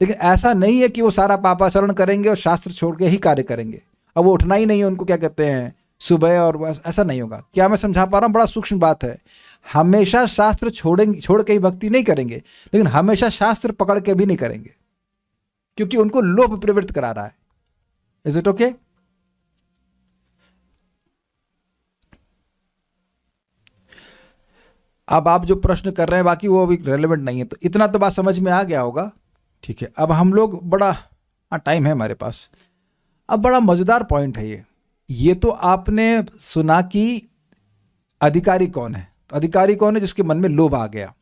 लेकिन ऐसा नहीं है कि वो सारा पापाचरण करेंगे और शास्त्र छोड़ के ही कार्य करेंगे, अब वो उठना ही नहीं है उनको, क्या कहते हैं, सुबह, और ऐसा नहीं होगा। क्या मैं समझा पा रहा हूँ? बड़ा सूक्ष्म बात है। हमेशा शास्त्र छोड़ के ही भक्ति नहीं करेंगे, लेकिन हमेशा शास्त्र पकड़ के भी नहीं करेंगे, क्योंकि उनको लोभ प्रवृत्त करा रहा है। Is it okay? अब आप जो प्रश्न कर रहे हैं बाकी वो अभी रेलेवेंट नहीं है, तो इतना तो बात समझ में आ गया होगा। ठीक है, अब हम लोग बड़ा टाइम है हमारे पास, अब बड़ा मजेदार पॉइंट है ये तो आपने सुना कि अधिकारी कौन है, तो अधिकारी कौन है? जिसके मन में लोभ आ गया।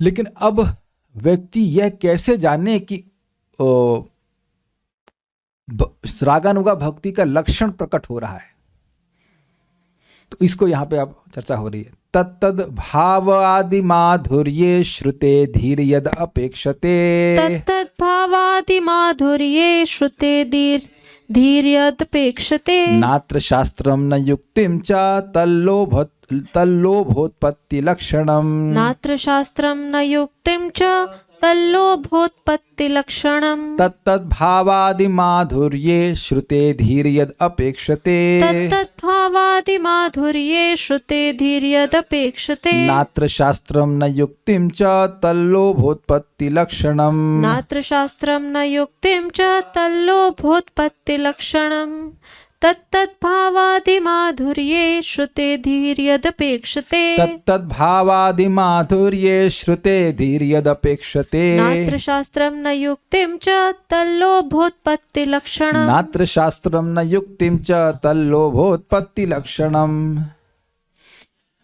लेकिन अब व्यक्ति यह कैसे जाने कि रागानुगा भक्ति का लक्षण प्रकट हो रहा है? तो इसको यहां पे अब चर्चा हो रही है। तत्तद भाव आदि माधुर्ये श्रुते धीर यद अपेक्षते, तत्तद भावादि माधुर्ये श्रुते धीर यद अपेक्षते, नात्र शास्त्रम न युक्तिम च तल्लोभ तल्लोभोत्पत्ति लक्षणम। नात्र शास्त्रम न युक्तिम च तल्लोभोत्पत्ति लक्षणम। तत्तद्भावादि माधुर्ये श्रुते धीर्यद अपेक्षते। तत्तद्भावादि माधुर्ये श्रुते धीर्यदपेक्षते। नात्र शास्त्रम न युक्तिम च तल्लोभोत्पत्ति लक्षणम। नात्र शास्त्रम न युक्तिम च तल्लोभोत्पत्ति लक्षणम। तत्तद्भावादि माधुर्ये श्रुते धीर्यदपेक्षते। तत्तद्भावादि माधुर्ये श्रुते धीर्यदपेक्षते। नात्र शास्त्रम न युक्तिम च तल्लोभोत्पत्ति लक्षणम। नात्र शास्त्रम न युक्तिम च तल्लोभोत्पत्ति लक्षणम।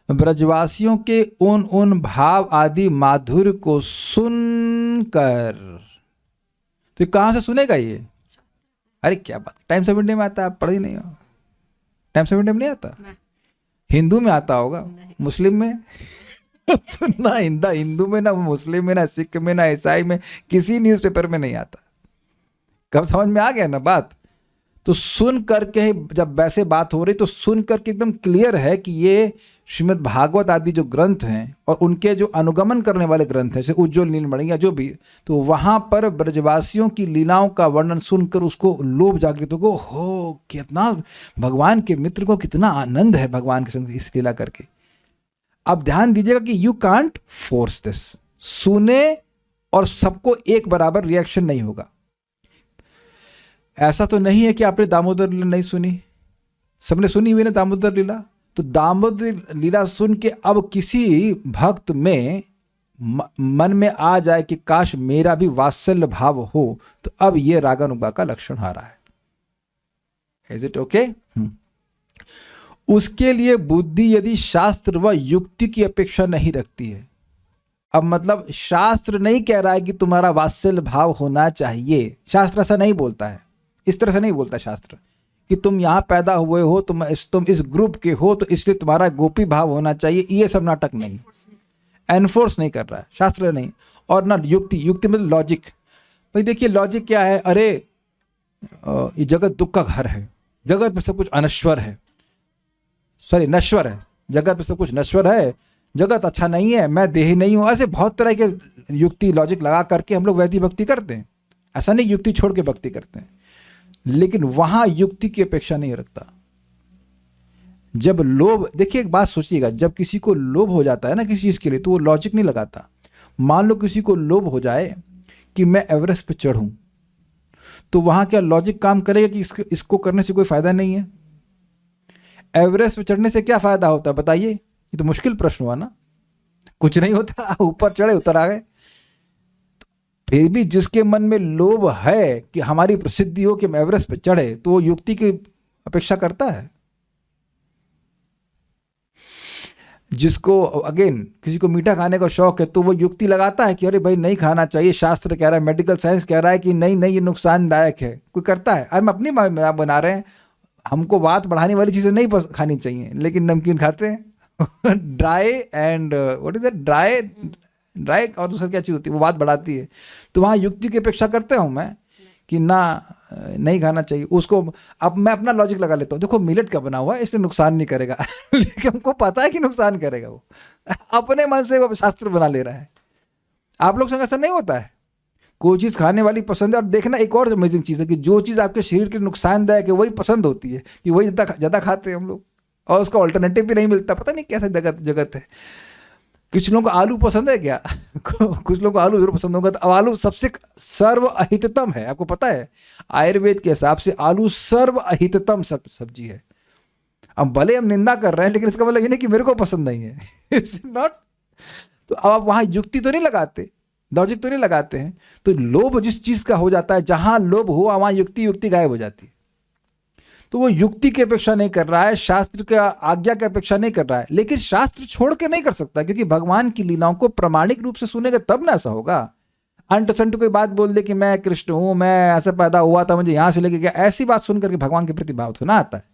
ब्रजवासियों के उन भाव आदि माधुर्य को सुनकर, तो कहां से सुनेगा ये? अरे क्या बात, टाइम्स ऑफ इंडिया में आता है, आप पढ़ी नहीं हो? टाइम्स ऑफ इंडिया में नहीं आता? हिंदू में आता होगा, मुस्लिम में तो ना हिंदू में, ना मुस्लिम में, ना सिख में, ना ईसाई में, किसी न्यूज़पेपर में नहीं आता। कब समझ में आ गया ना बात? तो सुन करके, जब वैसे बात हो रही तो सुन करके एकदम क्लियर है कि ये श्रीमद् भागवत आदि जो ग्रंथ हैं और उनके जो अनुगमन करने वाले ग्रंथ हैं, जैसे उज्ज्वल नीलमणि या जो भी, तो वहाँ पर ब्रजवासियों की लीलाओं का वर्णन सुनकर उसको लोभ जागृत हो, कितना भगवान के मित्र को कितना आनंद है भगवान के संग इस लीला करके। अब ध्यान दीजिएगा कि यू कांट फोर्स दिस। सुने और सबको एक बराबर रिएक्शन नहीं होगा। ऐसा तो नहीं है कि आपने दामोदर लीला नहीं सुनी, सबने सुनी हुई ना दामोदर लीला। तो दामोदर लीला सुन के अब किसी भक्त में मन में आ जाए कि काश मेरा भी वात्सल्य भाव हो, तो अब ये रागानुगा का लक्षण आ रहा है। Is it okay? उसके लिए बुद्धि यदि शास्त्र व युक्ति की अपेक्षा नहीं रखती है, अब मतलब शास्त्र नहीं कह रहा है कि तुम्हारा वात्सल्य भाव होना चाहिए, शास्त्र ऐसा नहीं बोलता है, इस तरह से नहीं बोलता शास्त्र कि तुम यहाँ पैदा हुए हो, तुम इस ग्रुप के हो तो इसलिए तुम्हारा गोपी भाव होना चाहिए, ये सब नाटक नहीं, एनफोर्स नहीं कर रहा है शास्त्र नहीं। और ना युक्ति मतलब लॉजिक। भाई देखिए लॉजिक क्या है, अरे ये जगत दुख का घर है, जगत में सब कुछ अनश्वर है, सॉरी नश्वर है, जगत में सब कुछ नश्वर है, जगत अच्छा नहीं है, मैं देही नहीं हूँ, ऐसे बहुत तरह के युक्ति लॉजिक लगा करके हम लोग वैदिक भक्ति करते हैं। ऐसा नहीं युक्ति छोड़ के भक्ति करते हैं, लेकिन वहां युक्ति की अपेक्षा नहीं रखता। जब लोभ, देखिए एक बात सोचिएगा, जब किसी को लोभ हो जाता है ना किसी चीज के लिए, तो वो लॉजिक नहीं लगाता। मान लो किसी को लोभ हो जाए कि मैं एवरेस्ट पे चढ़ूं, तो वहां क्या लॉजिक काम करेगा कि इसको करने से कोई फायदा नहीं है? एवरेस्ट पे चढ़ने से क्या फायदा होता है बताइए? ये तो मुश्किल प्रश्न हुआ ना, कुछ नहीं होता, ऊपर चढ़े उतर आ गए। फिर भी जिसके मन में लोभ है कि हमारी प्रसिद्धि हो कि हम एवरेस्ट पे चढ़े, तो वो युक्ति की अपेक्षा करता है। जिसको अगेन किसी को मीठा खाने का शौक है, तो वो युक्ति लगाता है कि अरे भाई नहीं खाना चाहिए, शास्त्र कह रहा है, मेडिकल साइंस कह रहा है कि नहीं ये नुकसानदायक है। कोई करता है, अरे हम अपनी बना रहे हैं, हमको बात बढ़ाने वाली चीज़ें नहीं खानी चाहिए, लेकिन नमकीन खाते हैं dry and what is that, dry और दूसरा क्या चीज़ होती है वो बात बढ़ाती है। तो वहाँ युक्ति की अपेक्षा करता हूँ मैं कि ना नहीं खाना चाहिए उसको। अब मैं अपना लॉजिक लगा लेता हूँ, देखो मिलेट का बना हुआ है इसलिए नुकसान नहीं करेगा लेकिन हमको पता है कि नुकसान करेगा, वो अपने मन से वो शास्त्र बना ले रहा है। आप लोग संग ऐसा नहीं होता है, कोई चीज़ खाने वाली पसंद है, और देखना एक और अमेजिंग चीज़ है कि जो चीज़ आपके शरीर के लिए नुकसानदायक है वही पसंद होती है, कि वही ज़्यादा खाते हैं हम लोग, और उसका ऑल्टरनेटिव भी नहीं मिलता। पता नहीं कैसा जगत है। कुछ लोगों को आलू पसंद है क्या कुछ लोगों को आलू जरूर पसंद होगा। तो अब आलू सबसे सर्व अहिततम है, आपको पता है आयुर्वेद के हिसाब से आलू सर्व अहिततम सब्जी है। अब भले हम निंदा कर रहे हैं, लेकिन इसका मतलब ये नहीं कि मेरे को पसंद नहीं है इट्स नॉट। तो अब आप वहाँ युक्ति तो नहीं लगाते, लॉजिक तो नहीं लगाते हैं। तो लोभ जिस चीज़ का हो जाता है, जहाँ लोभ हुआ वहाँ युक्ति गायब हो जाती है। तो वो युक्ति की अपेक्षा नहीं कर रहा है, शास्त्र का आज्ञा की अपेक्षा नहीं कर रहा है, लेकिन शास्त्र छोड़ के नहीं कर सकता, क्योंकि भगवान की लीलाओं को प्रामाणिक रूप से सुनेगा तब ना ऐसा होगा। अंट कोई बात बोल दे कि मैं कृष्ण हूं, मैं ऐसे पैदा हुआ था, मुझे यहां से लेके गया, ऐसी बात सुनकर के भगवान के प्रति भाव तो ना आता है।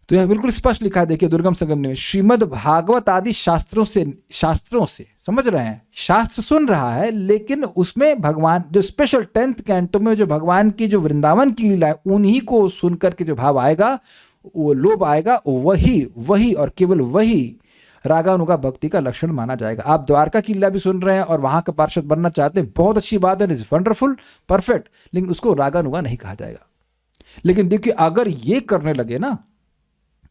तो यह बिल्कुल स्पष्ट लिखा है, देखिए दुर्गम संगम में, श्रीमद् भागवत आदि शास्त्रों से समझ रहे हैं, शास्त्र सुन रहा है, लेकिन उसमें भगवान जो स्पेशल 10th कैंटो में जो भगवान की जो वृंदावन की लीला है उन्हीं को सुनकर के जो भाव आएगा वो लोभ आएगा, वही और केवल वही रागानुगा भक्ति का लक्षण माना जाएगा। आप द्वारका की लीला भी सुन रहे हैं और वहां का पार्षद बनना चाहते हैं, बहुत अच्छी बात है, इज वंडरफुल, परफेक्ट, लेकिन उसको रागानुगा नहीं कहा जाएगा। लेकिन देखिए, अगर ये करने लगे ना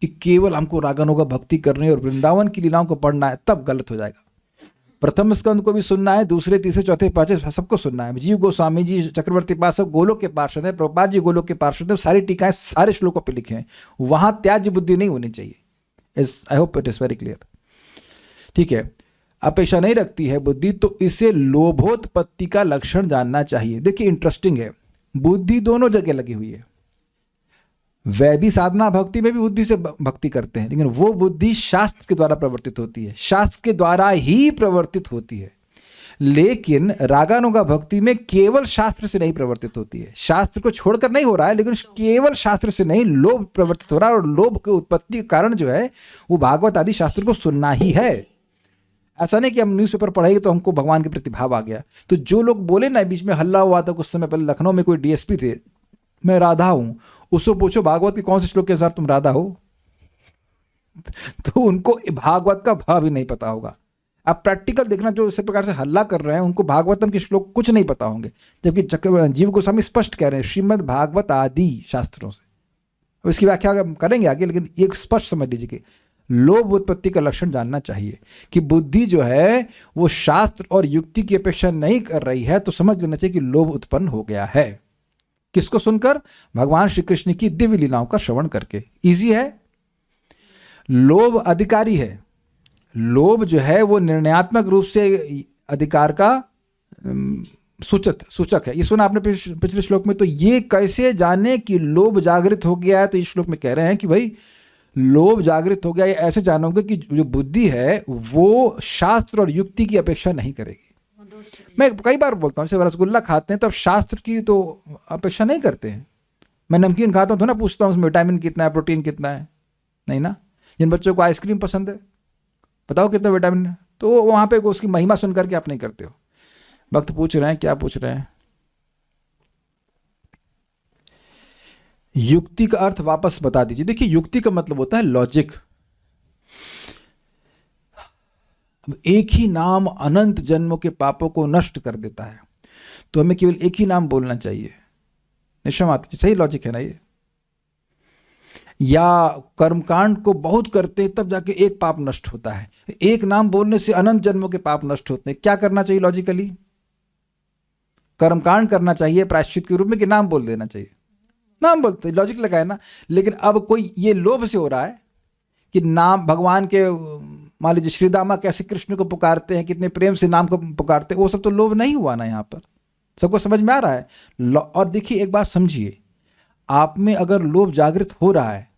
कि केवल हमको रागानुगा भक्ति करनी है और वृंदावन की लीलाओं को पढ़ना है, तब गलत हो जाएगा। प्रथम स्कंद को भी सुनना है, दूसरे तीसरे चौथे पांचवें सबको सुनना है। जीव गोस्वामी जी, चक्रवर्ती पास सब गोलोक के पार्षद हैं, प्रभुपाद जी गोलोक के पार्षद हैं, सारी टीकाएं सारे श्लोकों पे लिखे हैं, वहां त्याज्य बुद्धि नहीं होनी चाहिए। I hope it is very clear. ठीक है, अपेक्षा नहीं रखती है बुद्धि, तो इसे लोभोत्पत्ति का लक्षण जानना चाहिए। देखिए इंटरेस्टिंग है, बुद्धि दोनों जगह लगी हुई है। वैदिक साधना भक्ति में भी बुद्धि से भक्ति करते हैं, लेकिन वो बुद्धि शास्त्र के द्वारा प्रवर्तित होती है, शास्त्र के द्वारा ही प्रवर्तित होती है। लेकिन रागानुगा भक्ति में केवल शास्त्र से नहीं प्रवर्तित होती है, शास्त्र को छोड़कर नहीं हो रहा है, लेकिन केवल शास्त्र से नहीं, लोभ प्रवर्तित हो रहा है। और लोभ के उत्पत्ति के कारण जो है वो भागवत आदि शास्त्र को सुनना ही है। ऐसा नहीं कि हम न्यूज़पेपर पढ़ेंगे तो हमको भगवान के प्रति भाव आ गया। तो जो लोग बोले ना, बीच में हल्ला हुआ था कुछ समय पहले, लखनऊ में कोई डीएसपी थे, मैं राधा हूं, उसको पूछो भागवत के कौन से श्लोक के अनुसार तुम राधा हो, तो उनको भागवत का भाव ही नहीं पता होगा। आप प्रैक्टिकल देखना, जो इस प्रकार से हल्ला कर रहे हैं उनको भागवतम के श्लोक कुछ नहीं पता होंगे, जबकि जीव गोस्वामी स्पष्ट कह रहे हैं श्रीमद् भागवत आदि शास्त्रों से। इसकी व्याख्या करेंगे आगे, लेकिन एक स्पष्ट समझ लीजिए कि लोभ उत्पत्ति का लक्षण जानना चाहिए कि बुद्धि जो है वो शास्त्र और युक्ति की अपेक्षा नहीं कर रही है, तो समझ लेना चाहिए कि लोभ उत्पन्न हो गया है। किसको सुनकर? भगवान श्री कृष्ण की दिव्य लीलाओं का श्रवण करके। इजी है। लोभ अधिकारी है, लोभ जो है वो निर्णयात्मक रूप से अधिकार का सूचक है। ये सुना आपने पिछले श्लोक में। तो ये कैसे जाने कि लोभ जागृत हो गया है? तो इस श्लोक में कह रहे हैं कि भाई लोभ जागृत हो गया, ये ऐसे जानोगे कि जो बुद्धि है वो शास्त्र और युक्ति की अपेक्षा नहीं करेगी। मैं कई बार बोलता हूँ, जैसे रसगुल्ला खाते हैं तो अब शास्त्र की तो अपेक्षा नहीं करते हैं। मैं नमकीन खाता हूँ तो ना पूछता हूँ उसमें विटामिन कितना है, प्रोटीन कितना है, नहीं ना। जिन बच्चों को आइसक्रीम पसंद है, बताओ कितना विटामिन है, तो वहाँ पे उसकी महिमा सुन करके आप नहीं करते हो। भक्त पूछ रहे हैं, क्या पूछ रहे हैं? युक्ति का अर्थ वापस बता दीजिए। देखिए, युक्ति का मतलब होता है लॉजिक। एक ही नाम अनंत जन्मों के पापों को नष्ट कर देता है, तो हमें केवल एक ही नाम बोलना चाहिए। निश्चय, सही लॉजिक है ना ये? या कर्मकांड को बहुत करते हैं तब जाके एक पाप नष्ट होता है, एक नाम बोलने से अनंत जन्मों के पाप नष्ट होते हैं। क्या करना चाहिए लॉजिकली? कर्मकांड करना चाहिए प्रायश्चित के रूप में, कि नाम बोल देना चाहिए? नाम बोलते, लॉजिक लगाए ना। लेकिन अब कोई ये लोभ से हो रहा है कि नाम भगवान के, मान लीजिए श्रीदामा कैसे कृष्ण को पुकारते हैं, कितने प्रेम से नाम को पुकारते हैं, वो सब तो लोभ नहीं हुआ ना यहाँ पर। सबको समझ में आ रहा है? और देखिए एक बात समझिए, आप में अगर लोभ जागृत हो रहा है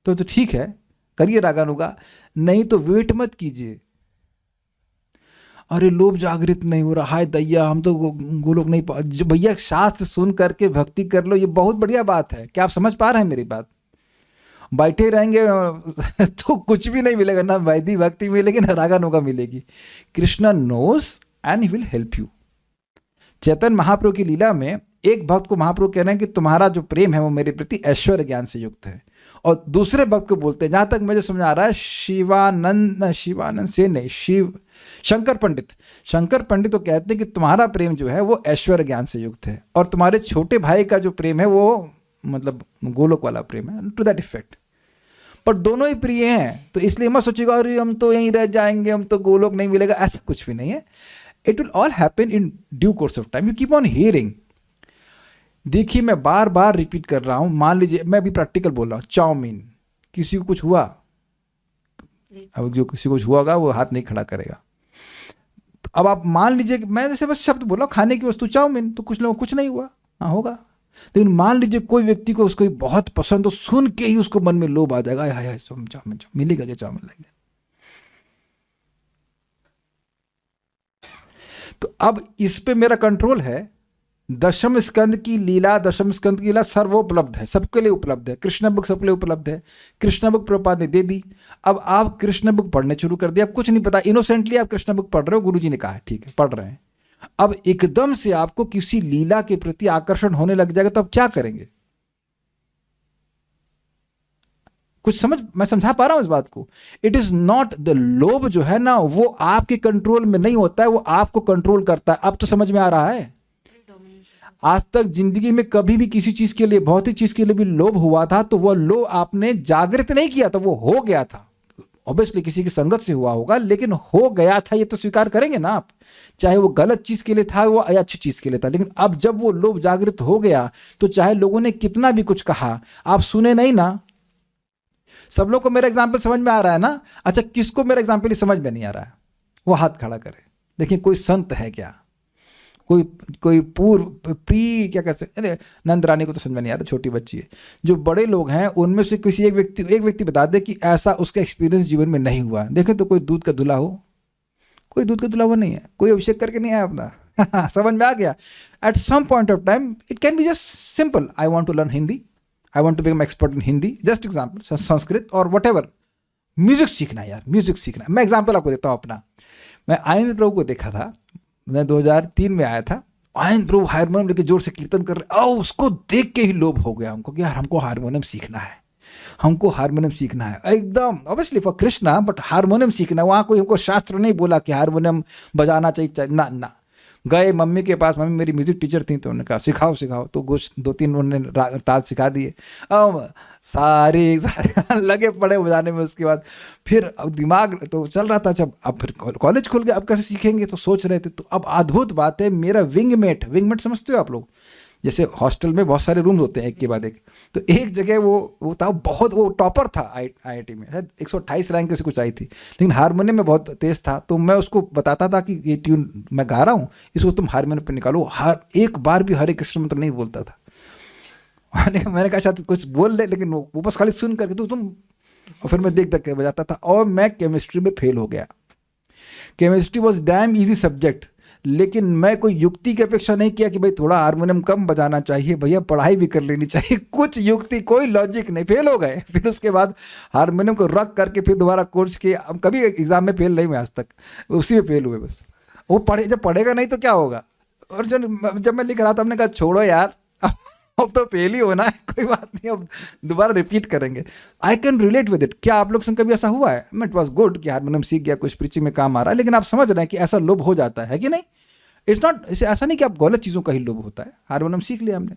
तो ठीक है, करिए रागानुगा, नहीं तो वेट मत कीजिए। अरे लोभ जागृत नहीं हो रहा, हाय दैया हम तो गोलोक नहीं भैया, शास्त्र सुन करके भक्ति कर लो, ये बहुत बढ़िया बात है। क्या आप समझ पा रहे हैं मेरी बात? बैठे रहेंगे तो कुछ भी नहीं मिलेगा, ना वैदिक भक्ति मिलेगी ना रागानुगा मिलेगी। Krishna knows and he will help you. Chaitanya Mahaprabhu की लीला में एक भक्त को महाप्रभु कह रहे हैं कि तुम्हारा जो प्रेम है वो मेरे प्रति ऐश्वर्य ज्ञान से युक्त है, और दूसरे भक्त को बोलते हैं, जहां तक मुझे समझ आ रहा है, शिवानंद से नहीं, शंकर पंडित तो कहते हैं कि तुम्हारा प्रेम जो है वो ऐश्वर्य ज्ञान से युक्त है, और तुम्हारे छोटे भाई का जो प्रेम है वो मतलब गोलोक वाला प्रेम है, टू दैट इफेक्ट। पर दोनों ही प्रिय हैं, तो इसलिए मत सोचिएगा अरे हम तो यहीं रह जाएंगे, हम तो गोलोक नहीं मिलेगा, ऐसा कुछ भी नहीं है। It will all happen in due course of time, you keep on hearing. देखिए मैं बार बार रिपीट कर रहा हूं, मान लीजिए मैं अभी प्रैक्टिकल बोल रहा हूं, चाउमीन, किसी को कुछ हुआ, अब जो किसी को कुछ हुआ होगा वो हाथ नहीं खड़ा करेगा। तो अब आप मान लीजिए कि मैं जैसे बस शब्द बोला, खाने की वस्तु चाउमीन, तो कुछ लोगों को कुछ नहीं हुआ, हाँ होगा। लेकिन मान लीजिए कोई व्यक्ति को उसको बहुत पसंद हो, सुन के ही उसको मन में लोभ आ जाएगा, हाय चाउमीन मिलेगा क्या, चाउमीन लगेगा। तो अब इस पे मेरा कंट्रोल है। दशम स्कंद की लीला सर्वोपलब्ध है, सबके लिए उपलब्ध है। कृष्ण बुक सबके लिए उपलब्ध है, कृष्ण बुक प्रभुपाद ने दे दी। अब आप कृष्ण बुक पढ़ने शुरू कर दिया, अब कुछ नहीं पता, इनोसेंटली आप कृष्ण बुक पढ़ रहे हो, गुरुजी ने कहा है ठीक है पढ़ रहे हैं। अब एकदम से आपको किसी लीला के प्रति आकर्षण होने लग जाएगा, तो आप क्या करेंगे? मैं समझा पा रहा हूं इस बात को? इट इज नॉट द लोभ जो है ना, वो आपके कंट्रोल में नहीं होता है, वो आपको कंट्रोल करता है। अब तो समझ में आ रहा है? आज तक जिंदगी में कभी भी किसी चीज के लिए, भौतिक चीज के लिए भी लोभ हुआ था तो वो लोभ आपने जागृत नहीं किया था, वो हो गया था। ऑब्वियसली किसी की संगत से हुआ होगा, लेकिन हो गया था, ये तो स्वीकार करेंगे ना आप। चाहे वो गलत चीज के लिए था, वो अच्छी चीज के लिए था, लेकिन अब जब वो लोभ जागृत हो गया तो चाहे लोगों ने कितना भी कुछ कहा, आप सुने नहीं ना। सब लोग को मेरा एग्जाम्पल समझ में आ रहा है ना? अच्छा, किसको मेरा एग्जाम्पल समझ में नहीं आ रहा है वो हाथ खड़ा करे। देखिए कोई संत है क्या, कोई पूर्व प्री क्या कहते, अरे नंद रानी को तो समझ में नहीं आ रहा, छोटी बच्ची है। जो बड़े लोग हैं उनमें से किसी एक व्यक्ति बता दे कि ऐसा उसका एक्सपीरियंस जीवन में नहीं हुआ। देखे तो कोई दूध का धुला हो, कोई दूध का धुला हुआ नहीं है, कोई अभिषेक करके नहीं आया अपना। समझ में आ गया? At some point of time it can be just simple, I want to learn Hindi, I want to become expert in Hindi, just example, Sanskrit और वट एवर। म्यूजिक सीखना है यार, म्यूजिक सीखना है। मैं एग्जाम्पल आपको देता हूँ अपना। मैं आनंद प्रभु को देखा था, मैं 2003 में आया था। आनंद प्रभु हारमोनियम लेके जोर से कीर्तन कर रहे, और उसको देख के ही लोभ हो गया हमको कि यार हमको हारमोनियम सीखना है, हमको हारमोनियम सीखना है। एकदम obviously for Krishna, but harmonium सीखना है। वहाँ कोई हमको शास्त्र नहीं बोला कि हारमोनियम बजाना चाहिए ना ना। गए मम्मी के पास, मम्मी मेरी म्यूजिक टीचर थी, तो उन्होंने कहा सिखाओ सिखाओ, तो कुछ 2-3 उन्होंने ताल सिखा दिए। अब सारे लगे पड़े बजाने में। उसके बाद फिर अब दिमाग तो चल रहा था, जब अब फिर कॉलेज खुल गया, अब कैसे सीखेंगे, तो सोच रहे थे। तो अब अद्भुत बात है, मेरा विंगमेट समझते हो आप लोग? जैसे हॉस्टल में बहुत सारे रूम्स होते हैं एक के बाद एक, तो एक जगह वो था, बहुत वो टॉपर था IIT में, शायद 128 रैंक से कुछ आई थी, लेकिन हारमोनियम में बहुत तेज था। तो मैं उसको बताता था कि ये ट्यून मैं गा रहा हूँ, इसको तुम हारमोनियम पे निकालो। एक बार भी हरे कृष्ण मंत्र नहीं बोलता था। मैंने कहा शायद कुछ बोल ले, लेकिन वो बस खाली सुन करके तो तुम, और फिर मैं देख के बजाता था। और मैं केमिस्ट्री में फेल हो गया। Chemistry was damn easy subject, लेकिन मैं कोई युक्ति की अपेक्षा नहीं किया कि भाई थोड़ा हारमोनियम कम बजाना चाहिए, भैया पढ़ाई भी कर लेनी चाहिए। कुछ युक्ति, कोई लॉजिक नहीं, फेल हो गए। फिर उसके बाद हारमोनियम को रख करके फिर दोबारा कोर्स किए। अब कभी एग्जाम में फेल नहीं हुए आज तक, उसी में फेल हुए बस। वो जब पढ़ेगा नहीं तो क्या होगा। और जब मैं लिख रहा था, हमने कहा छोड़ो यार, अब तो फेल ही होना है, कोई बात नहीं, अब दोबारा रिपीट करेंगे। I can relate with it. क्या आप लोग संग कभी ऐसा हुआ है? इट वॉज गुड कि हारमोनियम सीख गया, कुछ प्रीचिंग में काम आ रहा है, लेकिन आप समझ रहे हैं कि ऐसा लोभ हो जाता है कि नहीं? इट्स नॉट, ऐसा नहीं कि आप गलत चीज़ों का ही लोभ होता है। हारमोनियम सीख लिया हमने।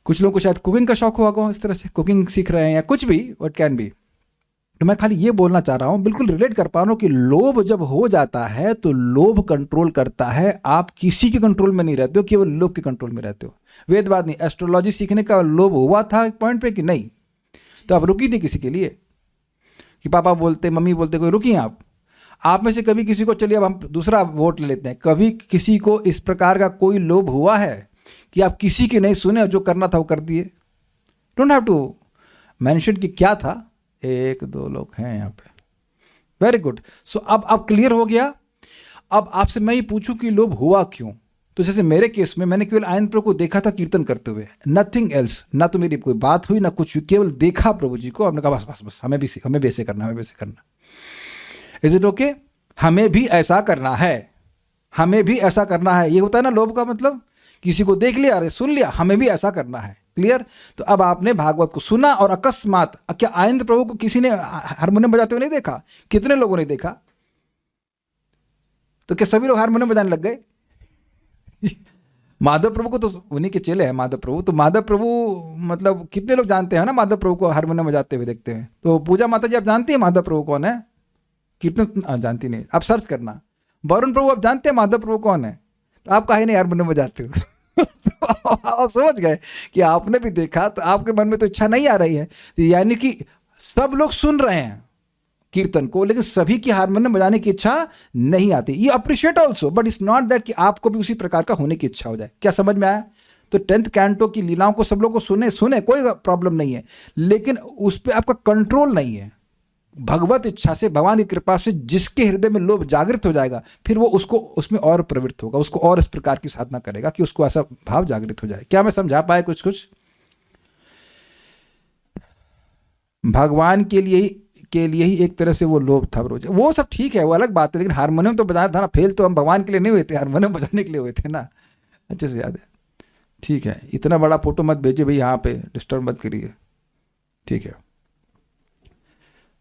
कुछ लोगों को शायद कुकिंग का शौक होगा, इस तरह से कुकिंग सीख रहे हैं या कुछ भी, व्हाट कैन बी। तो मैं खाली ये बोलना चाह रहा हूँ, बिल्कुल रिलेट कर पा रहा हूँ कि लोभ जब हो जाता है तो लोभ कंट्रोल करता है। आप किसी के कंट्रोल में नहीं रहते हो, केवल लोभ के कंट्रोल में रहते हो। वेदवाद नहीं, एस्ट्रोलॉजी सीखने का लोभ हुआ था एक पॉइंट पे कि नहीं, तो आप रुकी थी किसी के लिए कि पापा बोलते, मम्मी बोलते, कोई रुकी आप में से कभी किसी को, चलिए अब हम दूसरा वोट ले लेते हैं, कभी किसी को इस प्रकार का कोई लोभ हुआ है कि आप किसी की नहीं सुने और जो करना था वो कर दिए? डोंट हैव टू मेंशन कि क्या था। 1-2 लोग हैं यहाँ पे, वेरी गुड। सो अब क्लियर हो गया। अब आपसे मैं ये पूछूं कि लोभ हुआ क्यों? तो जैसे मेरे केस में, मैंने केवल आनंद प्रभु को देखा था कीर्तन करते हुए, नथिंग एल्स। ना तो मेरी कोई बात हुई ना कुछ हुई, केवल देखा प्रभु जी को। आपने कहा बस बस बस, हमें भी ऐसे करना, हमें भी ऐसे करना। Is it okay? हमें भी ऐसा करना है, हमें भी ऐसा करना है। ये होता है ना लोभ का मतलब, किसी को देख लिया, अरे सुन लिया, हमें भी ऐसा करना है। क्लियर? तो अब आपने भागवत को सुना और अकस्मात, क्या आनंद प्रभु को किसी ने हारमोनियम बजाते हुए नहीं देखा? कितने लोगों ने देखा? तो क्या सभी लोग हारमोनियम बजाने लग गए? माधव प्रभु को तो, उन्हीं के चेले हैं माधव प्रभु, तो माधव प्रभु मतलब कितने लोग जानते हैं ना माधव प्रभु को हारमोनियम बजाते हुए देखते हैं? तो पूजा माता जी आप जानती है माधव प्रभु कौन है? कीर्तन जानती नहीं, आप सर्च करना। वरुण प्रभु आप जानते हैं माधव प्रभु कौन है? तो आप काहे नहीं हारमोनियम बजाते हो? तो आप समझ गए कि आपने भी देखा, तो आपके मन में तो इच्छा नहीं आ रही है। तो यानी कि सब लोग सुन रहे हैं कीर्तन को, लेकिन सभी की हारमोनियम बजाने की इच्छा नहीं आती। ये appreciate also, but it's not that कि आपको भी उसी प्रकार का होने की इच्छा हो जाए। क्या समझ में आया? तो 10th कैंटो की लीलाओं को सब लोग को सुने, कोई प्रॉब्लम नहीं है, लेकिन उस पर आपका कंट्रोल नहीं है। भगवत इच्छा से, भगवान की कृपा से जिसके हृदय में लोभ जागृत हो जाएगा, फिर वो उसको उसमें और प्रवृत्त होगा, उसको और इस प्रकार की साधना करेगा कि उसको ऐसा भाव जागृत हो जाए। क्या मैं समझा पाया कुछ? भगवान के लिए ही एक तरह से वो लोभ था रोज। वो सब ठीक है, वो अलग बात है, लेकिन हारमोनियम तो बजाया था ना। फेल तो हम भगवान के लिए नहीं हुए थे, हारमोनियम बजाने के लिए हुए थे ना। अच्छे से याद है? ठीक है, इतना बड़ा फोटो मत भेजिए भाई, यहाँ पे डिस्टर्ब मत करिए, ठीक है?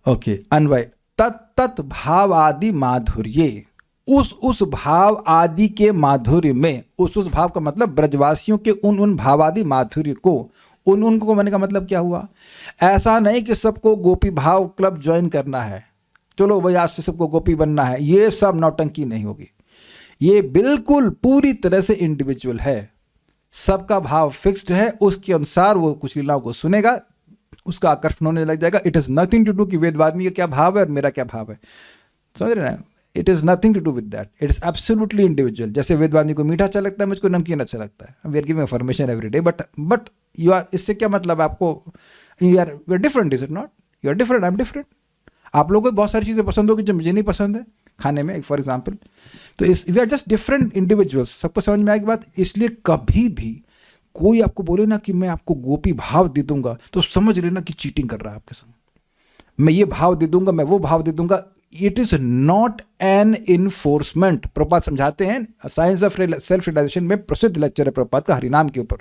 ओके, अन्वय। तत् भाव आदि माधुर्ये, उस भाव आदि के माधुर्य में, उस भाव का मतलब ब्रजवासियों के उन भाव आदि माधुर्य को, उनको मैंने का मतलब क्या हुआ? ऐसा नहीं कि सबको गोपी भाव क्लब ज्वाइन करना है, चलो भाई आज से सबको गोपी बनना है, ये सब नौटंकी नहीं होगी। ये बिल्कुल पूरी तरह से इंडिविजुअल है, सबका भाव फिक्स्ड है, उसके अनुसार वो कुछ लीलाओं को सुनेगा, उसका आकर्षण होने लग जाएगा। It is nothing to do कि वेदवादिनी का क्या भाव है और मेरा क्या भाव है, समझ रहे हैं? It is nothing to do with that, it is absolutely individual. जैसे वेदवादिनी को मीठा अच्छा लगता है, मुझको नमकीन अच्छा लगता है, we are giving information every day, but you are, इससे क्या मतलब आपको, we are different, is it not? You are different, I am different. आप लोगों को बहुत सारी चीज़ें पसंद होगी जो मुझे नहीं पसंद है खाने में, फॉर एग्जाम्पल। तो इस we are just different individuals, सबको समझ में आएगी बात। इसलिए कभी भी कोई आपको बोले ना कि मैं आपको गोपी भाव दे दूंगा, तो समझ लेना कि चीटिंग कर रहा है आपके संग। मैं ये भाव दे दूंगा, मैं वो भाव दे दूंगा, it is not an enforcement. Prabhupada समझाते हैं साइंस ऑफ सेल्फ रियलाइजेशन में, प्रसिद्ध लेक्चर है प्रभुपाद का हरिनाम के ऊपर।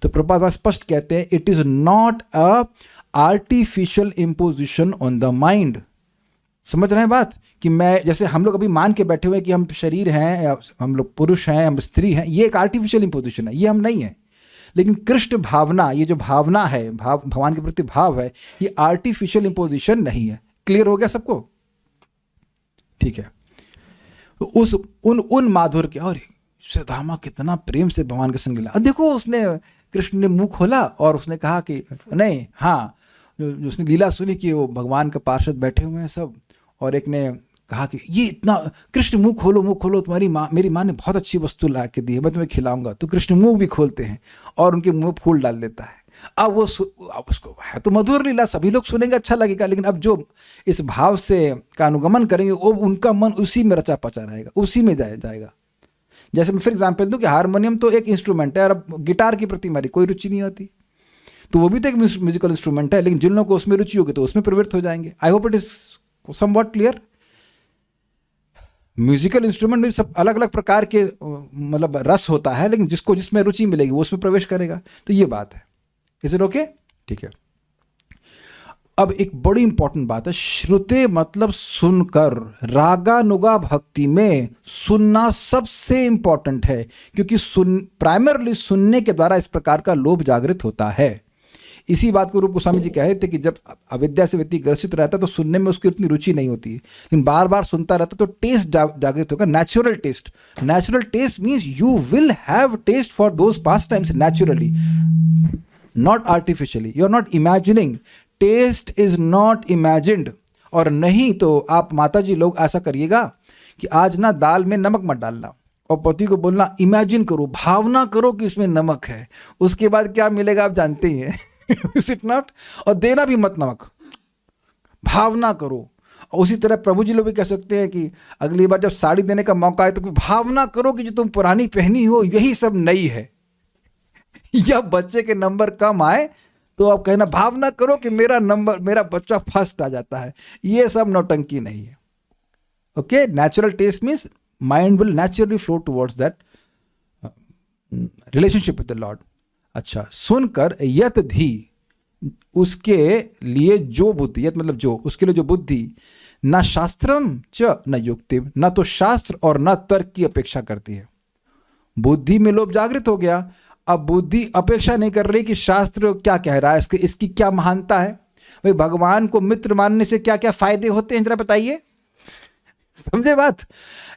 तो प्रभुपाद वहां स्पष्ट कहते हैं, it is not a artificial imposition on the mind. समझ रहे हैं बात? कि मैं, जैसे हम लोग अभी मान के बैठे हुए हैं कि हम शरीर हैं, या हम लोग पुरुष हैं, हम स्त्री हैं, ये एक आर्टिफिशियल इम्पोजिशन है, ये हम नहीं है। लेकिन कृष्ण भावना, ये जो भावना है, भाव भगवान के प्रति भाव है, ये आर्टिफिशियल इम्पोजिशन नहीं है। क्लियर हो गया सबको? ठीक है। तो उन माधुर्य के, और सुदामा कितना प्रेम से भगवान के संग मिला। देखो, उसने, कृष्ण ने मुंह खोला और उसने कहा कि नहीं, हाँ, उसने लीला सुनी कि वो भगवान के पार्षद बैठे हुए हैं सब, और एक ने कहा कि ये इतना, कृष्ण मुंह खोलो, तुम्हारी माँ, मेरी माँ ने बहुत अच्छी वस्तु ला के दी है, मैं तुम्हें खिलाऊंगा। तो कृष्ण मुंह भी खोलते हैं और उनके मुंह फूल डाल देता है। अब उसको है तो मधुर लीला, सभी लोग सुनेंगे, अच्छा लगेगा, लेकिन अब जो इस भाव से का अनुगमन करेंगे, वो उनका मन उसी में रचा पचा रहेगा, उसी में जाएगा। जैसे मैं फिर एग्जाम्पल दूं कि हारमोनियम तो एक इंस्ट्रूमेंट है, और अब गिटार के प्रति हमारी कोई रुचि नहीं होती, तो वो भी तो एक म्यूजिकल इंस्ट्रूमेंट है, लेकिन जिन लोगों को उसमें रुचि होगी तो उसमें प्रवृत्त हो जाएंगे। I hope it is somewhat clear. Musical instrument में सब अलग अलग प्रकार के मतलब रस होता है, लेकिन जिसको जिसमें रुचि मिलेगी वो उसमें प्रवेश करेगा। तो ये बात है। Is it okay? ठीक है। अब एक बड़ी इंपॉर्टेंट बात है, श्रुते मतलब सुनकर। रागानुगा भक्ति में सुनना सबसे इंपॉर्टेंट है, क्योंकि प्राइमरली सुनने के द्वारा इस प्रकार का लोभ जागृत होता है। इसी बात को रूप गोस्वामी जी कहे थे कि जब अविद्या से व्यक्ति ग्रसित रहता है तो सुनने में उसकी उतनी रुचि नहीं होती है, लेकिन बार बार सुनता रहता तो टेस्ट जागृत होगा, natural taste. Natural taste means you will have taste for those past times naturally, not artificially. You are not imagining, taste is not imagined. और नहीं तो आप माता जी लोग ऐसा करिएगा कि आज ना दाल में नमक मत डालना, और पति को बोलना इमेजिन करो, भावना करो कि इसमें नमक है, उसके बाद क्या मिलेगा आप जानते ही हैं। Is it not? और देना भी मत नमक, भावना करो। और उसी तरह प्रभु जी लोग भी कह सकते हैं कि अगली बार जब साड़ी देने का मौका आए तो भावना करो कि जो तुम पुरानी पहनी हो यही सब नई है। या बच्चे के नंबर कम आए तो आप कहना भावना करो कि मेरा बच्चा फर्स्ट आ जाता है। ये सब नौटंकी नहीं है। Okay, natural taste means mind will naturally flow towards that relationship with the Lord. अच्छा, सुनकर यत धी, उसके लिए जो बुद्धि, यत मतलब जो, उसके लिए जो बुद्धि, न शास्त्रम च न युक्ति, न तो शास्त्र और न तर्क की अपेक्षा करती है। बुद्धि में लोभ जागृत हो गया, अब बुद्धि अपेक्षा नहीं कर रही कि शास्त्र क्या कह रहा है, इसकी क्या महानता है। भाई भगवान को मित्र मानने से क्या क्या फायदे होते हैं जरा बताइए, समझे बात।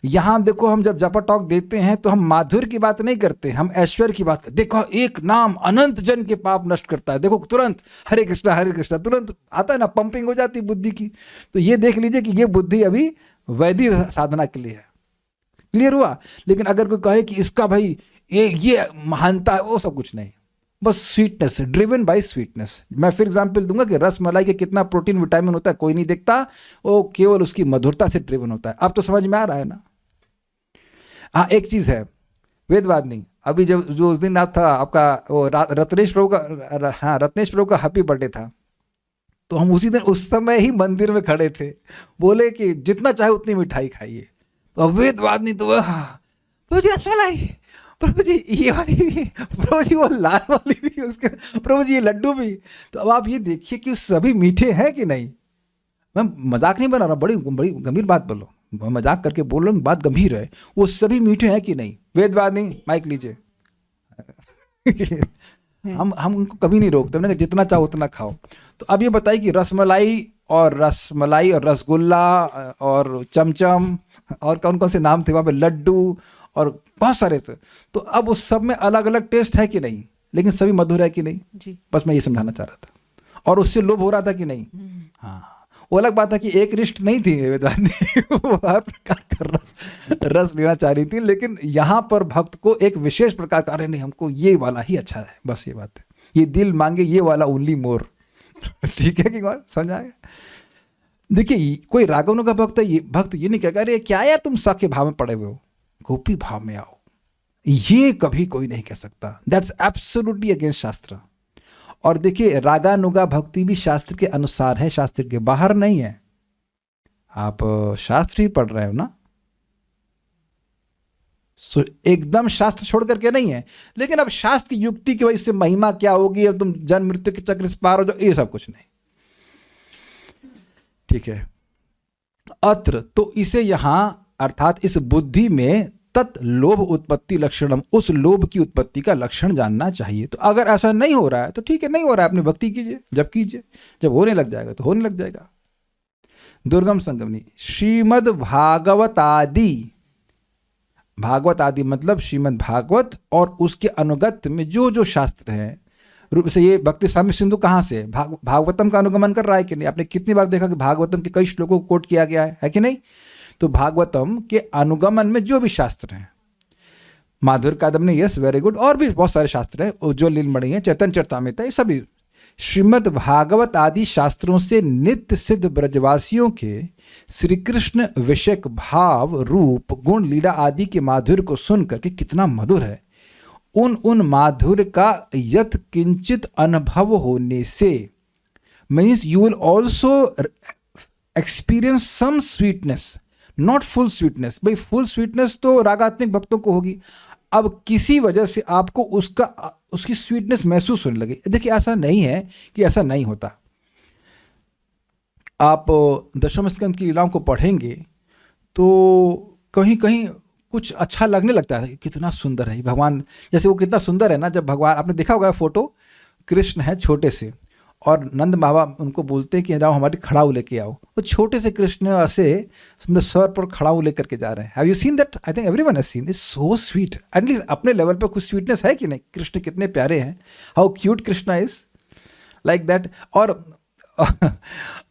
यहां देखो, हम जब जपा टॉक देते हैं तो हम माधुर्य की बात नहीं करते, हम ऐश्वर्य की बात करते। देखो, एक नाम अनंत जन के पाप नष्ट करता है, देखो तुरंत हरे कृष्णा तुरंत आता है ना, पंपिंग हो जाती है बुद्धि की। तो ये देख लीजिए कि ये बुद्धि अभी वैदिक साधना के लिए है। क्लियर हुआ? लेकिन अगर कोई कहे कि इसका भाई ये महानता है, वो सब कुछ नहीं, बस स्वीटनेस, ड्रिवन बाय स्वीटनेस। मैं फिर एग्जांपल दूंगा कि रस मलाई के कितना प्रोटीन विटामिन होता है कोई नहीं देखता, वो केवल उसकी मधुरता से ड्रिवन होता है। अब तो समझ में आ रहा है ना। हाँ, एक चीज है, वेदवादिनी अभी जब जो उस दिन आप था आपका वो रत्नेश प्रभु का, हाँ रत्नेश प्रभु का हैप्पी बर्थडे था, तो हम उसी दिन उस समय ही मंदिर में खड़े थे, बोले कि जितना चाहे उतनी मिठाई खाइए। तो वेदवादिनी तो प्रभु जी रसमलाई, प्रभु जी ये वाली भी, प्रभु जी वो लाल वाली भी, उसके प्रभु जी ये लड्डू भी। तो अब आप ये देखिए कि सभी मीठे हैं कि नहीं। मैं मजाक नहीं बना रहा, बड़ी बड़ी गंभीर बात बोलो, मैं मजाक करके बोल रहा हूँ, बात गंभीर है। वो सभी मीठे हैं कि नहीं? वेदवादी माइक लीजिए। हम उनको कभी नहीं रोकते, हमने कहा जितना चाहो उतना खाओ। तो अब ये बताइए कि रसमलाई और रसगुल्ला और चमचम और कौन कौन से नाम थे वहाँ पे, लड्डू और बहुत सारे थे। तो अब उस सब में अलग अलग टेस्ट है कि नहीं, लेकिन सभी मधुर है कि नहीं जी। बस मैं ये समझाना चाह रहा था। और उससे लोभ हो रहा था कि नहीं? हाँ, वो अलग बात है कि एक रिश्त नहीं थी वेदांती वो हर प्रकार का रस लेना चाह रही थी, लेकिन यहाँ पर भक्त को एक विशेष प्रकार का, अरे नहीं हमको ये वाला ही अच्छा है, बस ये बात है, ये दिल मांगे ये वाला ओनली मोर। ठीक है कि कौन समझ आएगा? देखिए कोई रागानुगा का भक्त है, ये भक्त ये नहीं कहेगा अरे क्या यार तुम सख्य भाव में पड़े हुए हो, गोपी भाव में आओ, ये कभी कोई नहीं कह सकता। दैट्स एब्सोल्युटली अगेंस्ट शास्त्र। और देखिए रागानुगा भक्ति भी शास्त्र के अनुसार है, शास्त्र के बाहर नहीं है। आप शास्त्र ही पढ़ रहे हो ना, एकदम शास्त्र छोड़ करके नहीं है। लेकिन अब शास्त्र की युक्ति की वजह से महिमा क्या होगी, अब तुम जन्म मृत्यु के चक्र से पार हो जाओ, ये सब कुछ नहीं। ठीक है, अत्र तो इसे यहां अर्थात इस बुद्धि में तत् लोभ उत्पत्ति लक्षणम, उस लोभ की उत्पत्ति का लक्षण जानना चाहिए। तो अगर ऐसा नहीं हो रहा है तो ठीक है, नहीं हो रहा है, अपनी भक्ति कीजिए, जब कीजिए, जब होने लग जाएगा तो होने लग जाएगा। दुर्गम संगमनी श्रीमद् भागवत आदि, भागवत आदि मतलब श्रीमद् भागवत और उसके अनुगत में जो जो शास्त्र हैं, रूप से ये भक्ति साम्य सिंधु कहाँ से भागवतम का अनुगमन कर रहा है कि नहीं? आपने कितनी बार देखा कि भागवतम के कई श्लोकों को कोट किया गया है कि नहीं? तो भागवतम के अनुगमन में जो भी शास्त्र हैं, माधुर्य कादम्बनी, यस वेरी गुड, और भी बहुत सारे शास्त्र हैं, उज्ज्वल लीलमणि है, चैतन्य चरितामृत है, सभी श्रीमद् भागवत आदि शास्त्रों से नित्य सिद्ध ब्रजवासियों के श्री कृष्ण विषयक भाव रूप गुण लीला आदि के माधुर्य को सुन करके कितना मधुर है, उन माधुर्य का यत किंचित अनुभव होने से, means you will also experience some sweetness, not full sweetness. भाई फुल स्वीटनेस तो रागात्मिक भक्तों को होगी, अब किसी वजह से आपको उसकी स्वीटनेस महसूस होने लगे। देखिए ऐसा नहीं है कि ऐसा नहीं होता। आप दशम स्कंद की लीलाओं को पढ़ेंगे तो कहीं कहीं कुछ अच्छा लगने लगता है, कितना सुंदर है भगवान, जैसे वो कितना सुंदर है ना, जब भगवान, आपने देखा होगा फोटो, कृष्ण है छोटे से और नंद बाबा उनको बोलते हैं कि जाओ हमारी खड़ाऊ लेके आओ, वो छोटे से कृष्ण ऐसे सर पर खड़ाऊ लेकर के जा रहे हैं। Have you seen that? I think everyone has seen, it's so sweet. At least अपने लेवल पे कुछ स्वीटनेस है कि नहीं? कृष्ण कितने प्यारे हैं, how cute Krishna is, like that. और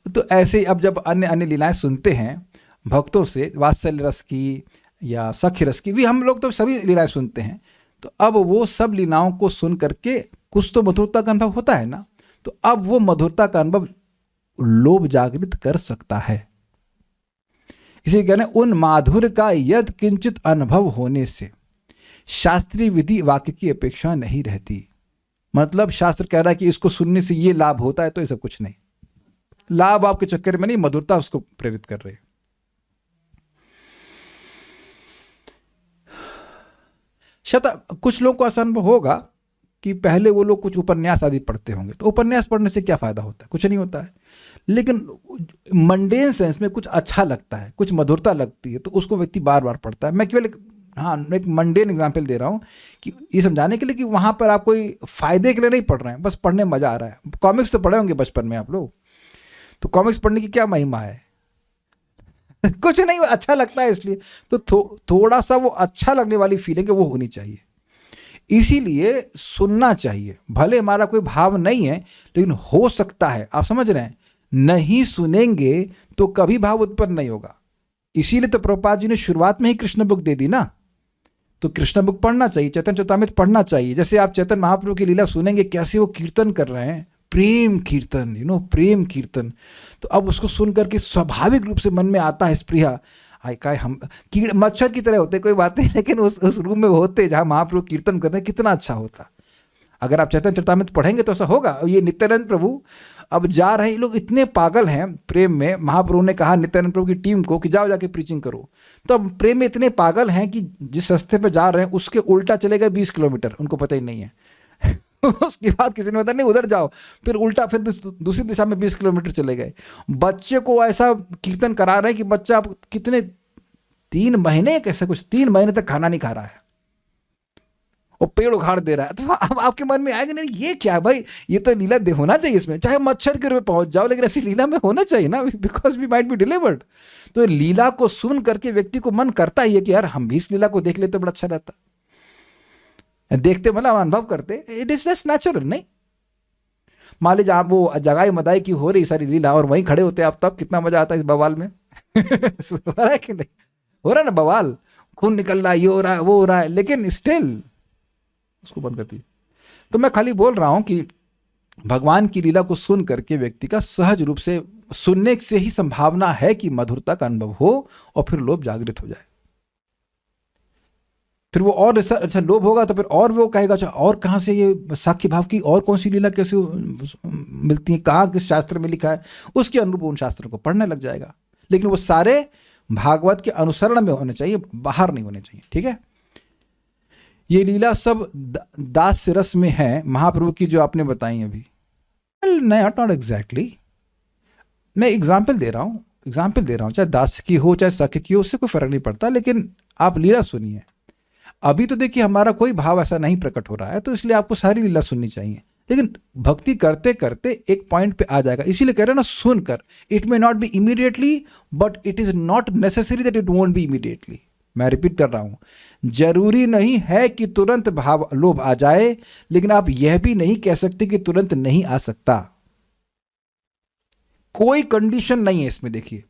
तो ऐसे अब जब अन्य अन्य लीलाएं सुनते हैं भक्तों से, वात्सल्य रस की या सख्य रस की भी, हम लोग तो सभी लीलाएं सुनते हैं, तो अब वो सब लीलाओं को सुन करके कुछ तो मधुरता का अनुभव होता है ना, तो अब वो मधुरता का अनुभव लोभ जागृत कर सकता है। इसे कहने उन माधुर्य का यद किंचित अनुभव होने से शास्त्रीय विधि वाक्य की अपेक्षा नहीं रहती। मतलब शास्त्र कह रहा है कि इसको सुनने से ये लाभ होता है, तो ये सब कुछ नहीं, लाभ आपके चक्कर में नहीं, मधुरता उसको प्रेरित कर रही है। शायद कुछ लोगों को ऐसा अनुभव होगा कि पहले वो लोग कुछ उपन्यास आदि पढ़ते होंगे, तो उपन्यास पढ़ने से क्या फायदा होता है? कुछ नहीं होता है। लेकिन मंडेन सेंस में कुछ अच्छा लगता है, कुछ मधुरता लगती है, तो उसको व्यक्ति बार बार पढ़ता है। मैं केवल एक मंडेन एग्जाम्पल दे रहा हूँ कि ये समझाने के लिए कि वहाँ पर आप कोई फायदे के लिए नहीं पढ़ रहे हैं, बस पढ़ने में मजा आ रहा है। कॉमिक्स तो पढ़े होंगे बचपन में आप लोग, तो कॉमिक्स पढ़ने की क्या महिमा है? कुछ नहीं, अच्छा लगता है इसलिए। तो थोड़ा सा वो अच्छा लगने वाली फीलिंग है वो होनी चाहिए, इसीलिए सुनना चाहिए। भले हमारा कोई भाव नहीं है, लेकिन हो सकता है, आप समझ रहे हैं, नहीं सुनेंगे तो कभी भाव उत्पन्न नहीं होगा। इसीलिए तो प्रभुपाद जी ने शुरुआत में ही कृष्ण बुक दे दी ना, तो कृष्ण बुक पढ़ना चाहिए, चैतन्य चरितामृत पढ़ना चाहिए। जैसे आप चैतन्य महाप्रभु की लीला सुनेंगे, कैसे वो कीर्तन कर रहे हैं, प्रेम कीर्तन, प्रेम कीर्तन, तो अब उसको सुन करके स्वाभाविक रूप से मन में आता है स्प्रिया, हाय काय हम कीड़ मच्छर की तरह होते, कोई बात नहीं, लेकिन उस रूम में होते जहाँ महाप्रभु कीर्तन कर रहे हैं, कितना अच्छा होता। अगर आप चैतन्य चरितामृत पढ़ेंगे तो ऐसा होगा। ये नित्यानंद प्रभु अब जा रहे हैं, लोग इतने पागल हैं प्रेम में, महाप्रभु ने कहा नित्यानंद प्रभु की टीम को कि जाओ जाके प्रीचिंग करो, तो अब प्रेम में इतने पागल हैं कि जिस रास्ते पे जा रहे हैं उसके उल्टा चले गए 20 किलोमीटर, उनको पता ही नहीं है। उसके बाद किसी ने बताया नहीं उधर जाओ, फिर उल्टा फिर दूसरी दिशा में 20 किलोमीटर चले गए। बच्चे को ऐसा कीर्तन करा रहे हैं कि बच्चा कितने 3 महीने कैसे कुछ 3 महीने तक खाना नहीं खा रहा है, वो पेड़ उखाड़ दे रहा है। तो अब आपके मन में आएगा नहीं ये क्या भाई, ये तो लीला दे होना चाहिए इसमें, चाहे मच्छर के रूप में पहुंच जाओ, लेकिन ऐसी लीला में होना चाहिए ना, because we might be delivered. तो लीला को सुन करके व्यक्ति को मन करता ही है कि यार हम भी इस लीला को देख लेते बड़ा अच्छा रहता। देखते मतलब अनुभव करते, इट इज जस्ट नेचुरल। नहीं मान लीजिए आप वो जगाई मदाई की हो रही सारी लीला और वहीं खड़े होते आप, तब कितना मजा आता है इस बवाल में। हो रहा है कि नहीं, हो रहा है ना बवाल, खून निकल रहा है, ये हो रहा है वो हो रहा है, लेकिन स्टिल उसको बंद करती। तो मैं खाली बोल रहा हूं कि भगवान की लीला को सुन करके व्यक्ति का सहज रूप से सुनने से ही संभावना है कि मधुरता का अनुभव हो और फिर लोभ जागृत हो जाए। फिर वो और अच्छा लोभ होगा तो फिर और वो कहेगा अच्छा और कहाँ से ये साख्य भाव की और कौन सी लीला कैसे मिलती है, कहाँ किस शास्त्र में लिखा है, उसके अनुरूप उन शास्त्रों को पढ़ने लग जाएगा। लेकिन वो सारे भागवत के अनुसरण में होने चाहिए, बाहर नहीं होने चाहिए। ठीक है, ये लीला सब दास रस में है महाप्रभु की जो आपने बताई अभी। नॉट एग्जैक्टली, मैं एग्जाम्पल दे रहा हूँ, चाहे दास की हो चाहे सख्य की हो, उससे कोई फर्क नहीं पड़ता, लेकिन आप लीला सुनिए। अभी तो देखिए हमारा कोई भाव ऐसा नहीं प्रकट हो रहा है, तो इसलिए आपको सारी लीला सुननी चाहिए, लेकिन भक्ति करते करते एक पॉइंट पे आ जाएगा। इसीलिए कह रहे हैं ना सुनकर, it may not be immediately but it is not necessary that it won't be immediately. मैं रिपीट कर रहा हूं, जरूरी नहीं है कि तुरंत भाव लोभ आ जाए, लेकिन आप यह भी नहीं कह सकते कि तुरंत नहीं आ सकता। कोई कंडीशन नहीं है इसमें। देखिए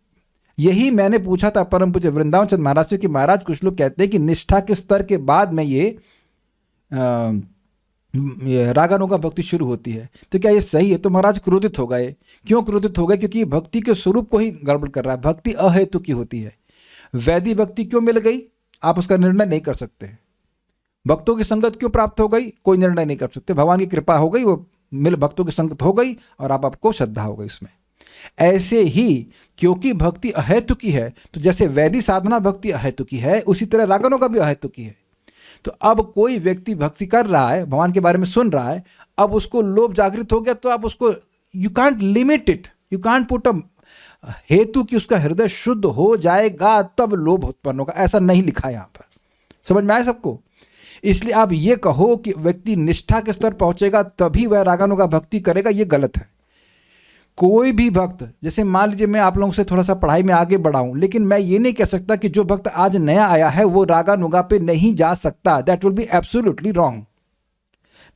यही मैंने पूछा था परम पूज्य वृंदावन चंद्र महाराज से कि महाराज कुछ लोग कहते हैं कि निष्ठा के स्तर के बाद में ये रागानुगा भक्ति शुरू होती है, तो क्या ये सही है? तो महाराज क्रोधित हो गए। क्यों क्रोधित हो गए? क्योंकि ये भक्ति के स्वरूप को ही गड़बड़ कर रहा है। भक्ति अहेतु की होती है। वैदी भक्ति क्यों मिल गई आप उसका निर्णय नहीं कर सकते। भक्तों की संगत क्यों प्राप्त हो गई कोई निर्णय नहीं कर सकते। भगवान की कृपा हो गई, वो मिल भक्तों की संगत हो गई और आपको श्रद्धा हो गई इसमें। ऐसे ही क्योंकि भक्ति अहेतु की है, तो जैसे वैदिक साधना भक्ति अहेतु की है, उसी तरह रागनों का भी अहेतु की है। तो अब कोई व्यक्ति भक्ति कर रहा है, भगवान के बारे में सुन रहा है, अब उसको लोभ जागृत हो गया, तो आप उसको you can't limit it, you can't put a हेतु कि उसका हृदय शुद्ध हो जाएगा तब लोभ उत्पन्न होगा, ऐसा नहीं लिखा यहां पर। समझ में आया सबको? इसलिए आप ये कहो कि व्यक्ति निष्ठा के स्तर पहुंचेगा तभी वह रागानुगा का भक्ति करेगा, ये गलत है। कोई भी भक्त, जैसे मान लीजिए मैं आप लोगों से थोड़ा सा पढ़ाई में आगे बढ़ा हूं, लेकिन मैं ये नहीं कह सकता कि जो भक्त आज नया आया है वो रागानुगा पे नहीं जा सकता। That will be absolutely wrong.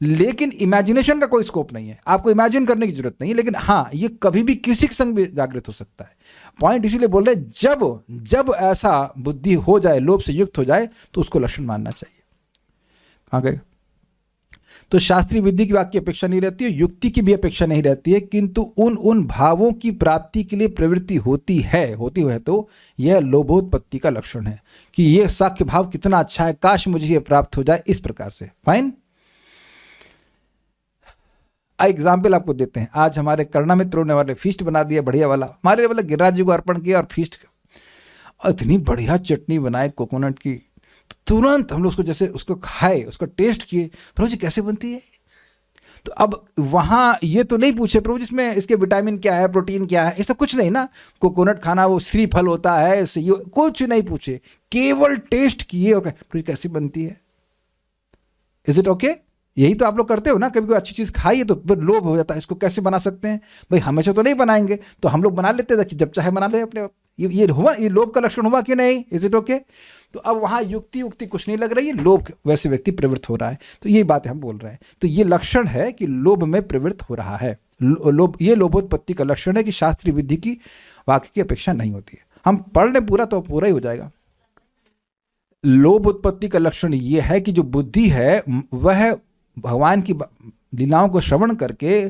लेकिन इमेजिनेशन का कोई स्कोप नहीं है, आपको इमेजिन करने की जरूरत नहीं है। लेकिन हाँ, ये कभी भी किसी के संग भी जागृत हो सकता है। पॉइंट इसीलिए बोल रहे जब ऐसा बुद्धि हो जाए, लोभ से युक्त हो जाए, तो उसको लक्षण मानना चाहिए। कहाँ गए? तो शास्त्रीय विधि की वाक्य अपेक्षा नहीं रहती है, युक्ति की भी अपेक्षा नहीं रहती है, किंतु उन भावों की प्राप्ति के लिए प्रवृत्ति होती है तो यह लोभोत्पत्ति का लक्षण है कि यह साख्य भाव कितना अच्छा है, काश मुझे यह प्राप्त हो जाए, इस प्रकार से। फाइन। एग्जाम्पल आपको देते हैं। आज हमारे करुणा मित्रों ने वाले फीस्ट बना दिया बढ़िया वाला, हमारे वाला गिरिराज जी को अर्पण किया और फीस्ट इतनी बढ़िया चटनी बनाए कोकोनट की, तो तुरंत हम लोग उसको जैसे उसको खाए, उसको टेस्ट किए, प्रभु जी कैसे बनती है। तो अब वहाँ ये तो नहीं पूछे प्रभु जी इसमें इसके विटामिन क्या है, प्रोटीन क्या है, ऐसा कुछ नहीं ना। कोकोनट खाना वो श्री फल होता है, उससे ये कुछ नहीं पूछे, केवल टेस्ट किए और प्रभु जी कैसी बनती है। Is it okay? यही तो आप लोग करते हो ना, कभी कोई अच्छी चीज़ खाइए तो फिर लोभ हो जाता है, इसको कैसे बना सकते हैं भाई, हमेशा तो नहीं बनाएंगे, तो हम लोग बना लेते हैं, जब चाहे बना ले अपने आप। ये हुआ, ये लोभ का लक्षण हुआ कि नहीं? Is it okay? तो अब वहाँ युक्ति कुछ नहीं लग रही है, लोभ वैसे व्यक्ति प्रवृत्त हो रहा है, तो ये बातें हम बोल रहे हैं। तो ये लक्षण है कि लोभ में प्रवृत्त हो रहा है। ये लोभोत्पत्ति का लक्षण है कि शास्त्रीय विधि की वाक्य की अपेक्षा नहीं होती है। हम पढ़ लें पूरा तो पूरा ही हो जाएगा। लोभ उत्पत्ति का लक्षण ये है कि जो बुद्धि है वह भगवान की लीलाओं को श्रवण करके